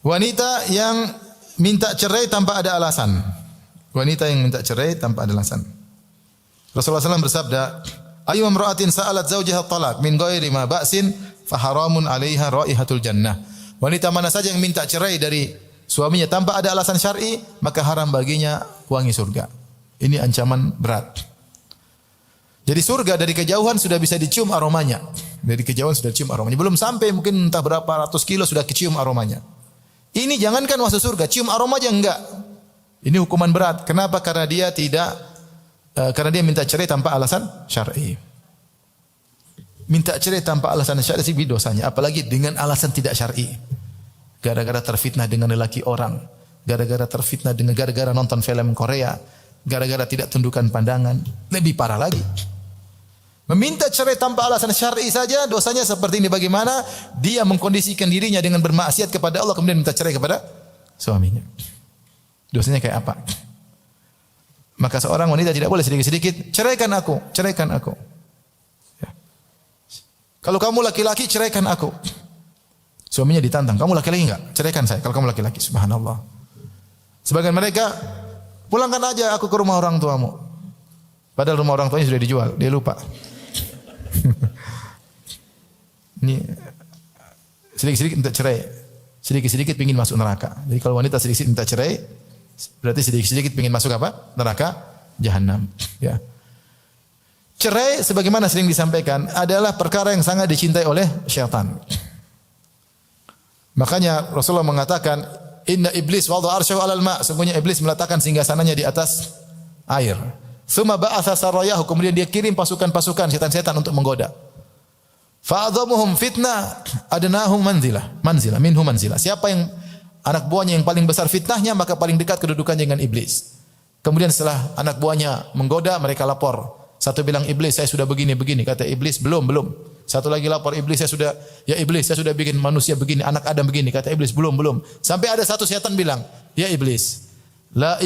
Wanita yang minta cerai tanpa ada alasan. Wanita yang minta cerai tanpa ada alasan. Rasulullah SAW bersabda, "Ayyuma imra'atin sa'alat zawjaha talaq min ghairi ma ba'sin fa haramun 'alaiha raihatul jannah." Wanita mana saja yang minta cerai dari suaminya tanpa ada alasan syar'i, maka haram baginya wangi surga. Ini ancaman berat. Jadi surga dari kejauhan sudah bisa dicium aromanya. Dari kejauhan sudah cium aromanya. Belum sampai mungkin entah berapa ratus kilo sudah kecium aromanya. Ini jangankan masuk surga, cium aroma aja enggak. Ini hukuman berat. Kenapa? Karena dia minta cerai tanpa alasan syar'i. Minta cerai tanpa alasan syar'i sih dosanya, apalagi dengan alasan tidak syar'i. Gara-gara terfitnah dengan lelaki orang, gara-gara nonton film Korea, gara-gara tidak tundukkan pandangan, lebih parah lagi. Meminta cerai tanpa alasan syar'i saja dosanya seperti ini. Bagaimana dia mengkondisikan dirinya dengan bermaksiat kepada Allah kemudian minta cerai kepada suaminya? Dosanya kayak apa? Maka seorang wanita tidak boleh sedikit-sedikit ceraikan aku. Ya. Kalau kamu laki-laki ceraikan aku. Suaminya ditantang, kamu laki-laki enggak? Ceraikan saya kalau kamu laki-laki. Subhanallah. Sebagian mereka, pulangkan aja aku ke rumah orang tuamu. Padahal rumah orang tuanya sudah dijual, dia lupa. Ini sedikit-sedikit minta cerai, sedikit-sedikit ingin masuk neraka. Jadi kalau wanita sedikit minta cerai, berarti sedikit-sedikit ingin masuk apa? Neraka jahanam. Ya. Cerai sebagaimana sering disampaikan adalah perkara yang sangat dicintai oleh syaitan. Makanya Rasulullah mengatakan, "Inna iblis wadha arsyahu 'alal ma'." Sungguhnya iblis meletakkan singgasananya di atas air. Tsumma ba'atha sarayahu, kemudian dia kirim pasukan-pasukan setan-setan untuk menggoda. Fa'adhamuhum fitnah adnahum manzilah minhum manzilah. Siapa yang anak buahnya yang paling besar fitnahnya, maka paling dekat kedudukannya dengan iblis. Kemudian setelah anak buahnya menggoda, mereka lapor. Satu bilang, "Iblis, saya sudah begini-begini." Kata iblis, "Belum." Satu lagi lapor, "Iblis, saya sudah bikin manusia begini, anak Adam begini." Kata iblis, belum. Sampai ada satu setan bilang, "Ya iblis, la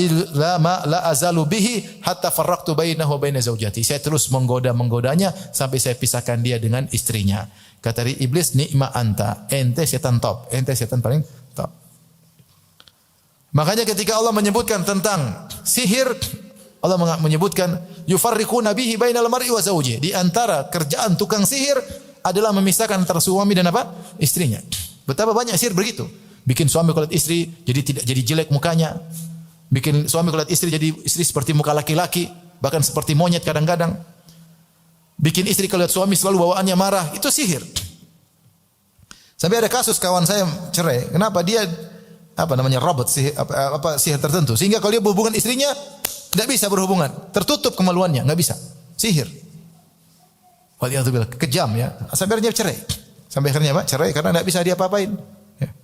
azalu bihi hatta farraqtu bainahu wa baina zaujati. Saya terus menggodanya sampai saya pisahkan dia dengan istrinya. Kata iblis, nikma anta, ente setan top, ente setan paling top. Makanya ketika Allah menyebutkan tentang sihir, Allah menyebutkan yufarriquna bihi bainal mar'i wa zawji. Di antara kerjaan tukang sihir adalah memisahkan antara suami dan apa? Istrinya. Betapa banyak sihir begitu. Bikin suami kalau lihat istri tidak jadi jelek mukanya. Bikin suami kalau lihat istri jadi istri seperti muka laki-laki, bahkan seperti monyet kadang-kadang. Bikin istri kalau lihat suami selalu bawaannya marah, itu sihir. Sampai ada kasus kawan saya cerai, kenapa dia robot sihir tertentu, sehingga kalau dia berhubungan istrinya tidak bisa berhubungan, tertutup kemaluannya, nggak bisa. Sihir. Waliyadzubillah, kejam ya. Sampai akhirnya cerai. Sampai akhirnya apa? Cerai karena tidak bisa dia apa-apain. Ya.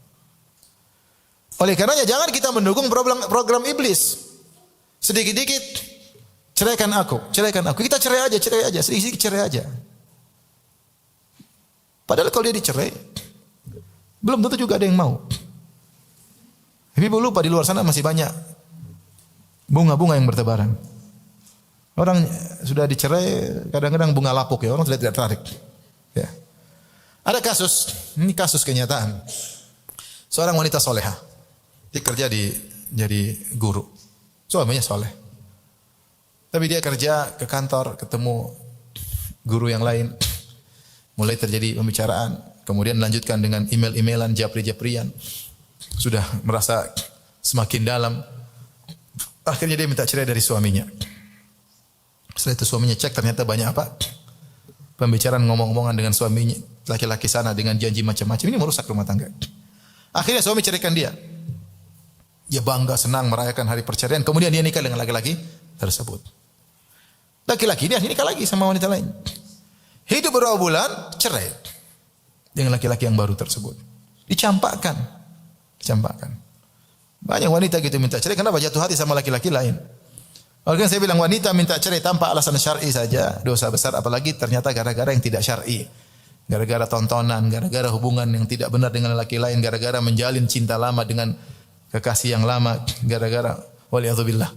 Oleh karenanya jangan kita mendukung program iblis. Sedikit-dikit ceraikan aku. Kita cerai aja, sedikit-sedikit cerai aja. Padahal kalau dia dicerai, belum tentu juga ada yang mau. Ibu lupa di luar sana masih banyak bunga-bunga yang bertebaran. Orang sudah dicerai, kadang-kadang bunga lapuk ya, orang sudah tidak tertarik. Ya. Ada kasus, ini kasus kenyataan. Seorang wanita soleha, dia kerja jadi guru. Suaminya soleh. Tapi dia kerja ke kantor, ketemu guru yang lain. Mulai terjadi pembicaraan, kemudian melanjutkan dengan email-emailan, japri-japrian. Sudah merasa semakin dalam. Akhirnya dia minta cerai dari suaminya. Setelah itu suaminya cek, ternyata banyak apa? Pembicaraan ngomong-ngomongan dengan suaminya, laki-laki sana dengan janji macam-macam. Ini merusak rumah tangga. Akhirnya suami ceraikan dia. Dia bangga, senang merayakan hari perceraian. Kemudian dia nikah dengan laki-laki tersebut. Laki-laki dia nikah lagi sama wanita lain. Hidup beberapa bulan, cerai dengan laki-laki yang baru tersebut. Dicampakkan. Banyak wanita gitu minta cerai. Kenapa? Jatuh hati sama laki-laki lain. Oleh saya bilang wanita minta cerai tanpa alasan syar'i saja dosa besar, apalagi ternyata gara-gara yang tidak syar'i. Gara-gara tontonan, gara-gara hubungan yang tidak benar dengan laki lain, gara-gara menjalin cinta lama dengan kekasih yang lama, gara-gara waliyadzubillah.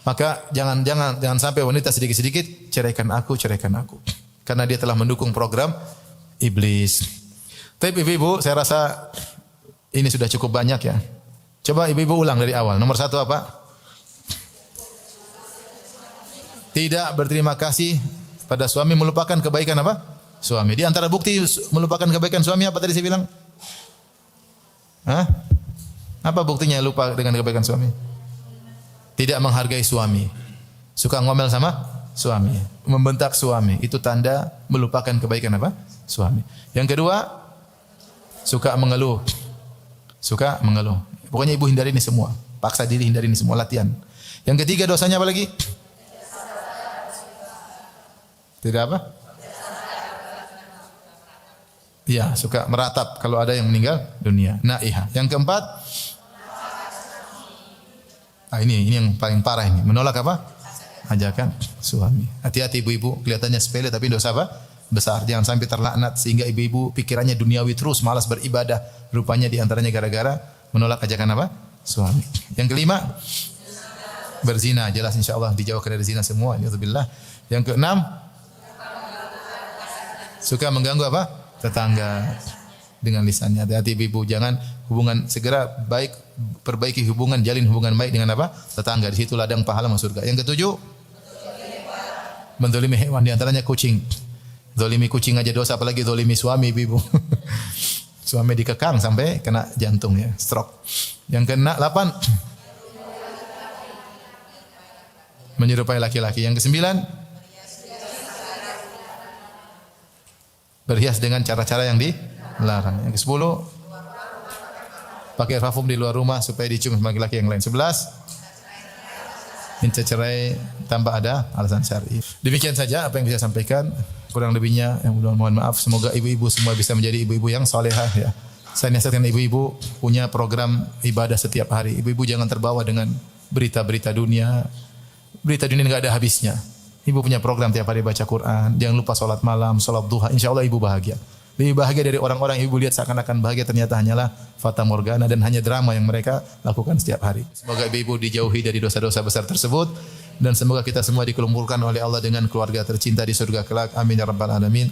Maka jangan sampai wanita sedikit-sedikit ceraikan aku. Karena dia telah mendukung program iblis. Tapi ibu-ibu, saya rasa ini sudah cukup banyak ya. Coba ibu-ibu ulang dari awal. Nomor 1 apa? Tidak berterima kasih pada suami, melupakan kebaikan apa? Suami. Di antara bukti melupakan kebaikan suami apa tadi saya bilang? Hah? Apa buktinya lupa dengan kebaikan suami? Tidak menghargai suami. Suka ngomel sama suami. Membentak suami. Itu tanda melupakan kebaikan apa? Suami. Yang kedua, suka mengeluh. Pokoknya ibu hindari ini semua. Paksa diri hindari ini semua, latihan. Yang ketiga dosanya apa lagi? Tidak apa? Ya, suka meratap kalau ada yang meninggal dunia. Naihah. Yang keempat, ini yang paling parah ini. Menolak apa? Ajakan suami. Hati-hati ibu-ibu, kelihatannya sepele tapi dosa apa? Besar. Jangan sampai terlaknat sehingga ibu-ibu pikirannya duniawi terus, malas beribadah. Rupanya di antaranya gara-gara menolak ajakan apa? Suami. Yang kelima, berzina. Jelas insyaallah dijauhkan dari zina semua. Alhamdulillah. Yang keenam, suka mengganggu apa? Tetangga dengan lisannya. Hati-hati ibu, jangan hubungan segera baik, perbaiki hubungan, jalin hubungan baik dengan apa? Tetangga. Di situ ladang pahala masuk surga. Yang ketujuh, menzalimi hewan, di antaranya kucing. Zalimi kucing aja dosa, apalagi zalimi suami ibu. Suami dikekang sampai kena jantung ya, stroke. Yang ke-8, menyerupai laki-laki. Yang ke-9, berhias dengan cara-cara yang dilarang. Yang ke-10, pakai parfum di luar rumah supaya dicium sama laki-laki yang lain. 11, minta cerai tanpa ada alasan syar'i. Demikian saja apa yang bisa sampaikan. Kurang lebihnya yang mohon maaf. Semoga ibu-ibu semua bisa menjadi ibu-ibu yang salehah ya. Saya nasihatkan ibu-ibu punya program ibadah setiap hari. Ibu-ibu jangan terbawa dengan berita-berita dunia. Berita dunia enggak ada habisnya. Ibu punya program tiap hari baca Quran. Jangan lupa salat malam, salat duha. Insyaallah ibu bahagia. Lebih bahagia dari orang-orang yang ibu lihat seakan-akan bahagia, ternyata hanyalah fata morgana dan hanya drama yang mereka lakukan setiap hari. Semoga ibu-ibu dijauhi dari dosa-dosa besar tersebut dan semoga kita semua dikumpulkan oleh Allah dengan keluarga tercinta di surga kelak. Amin ya rabbal alamin.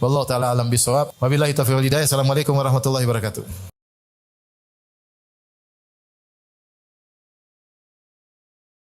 Wallahu taala alam bisawab. Wabillahi taufiq wal hidayah. Assalamualaikum warahmatullahi wabarakatuh.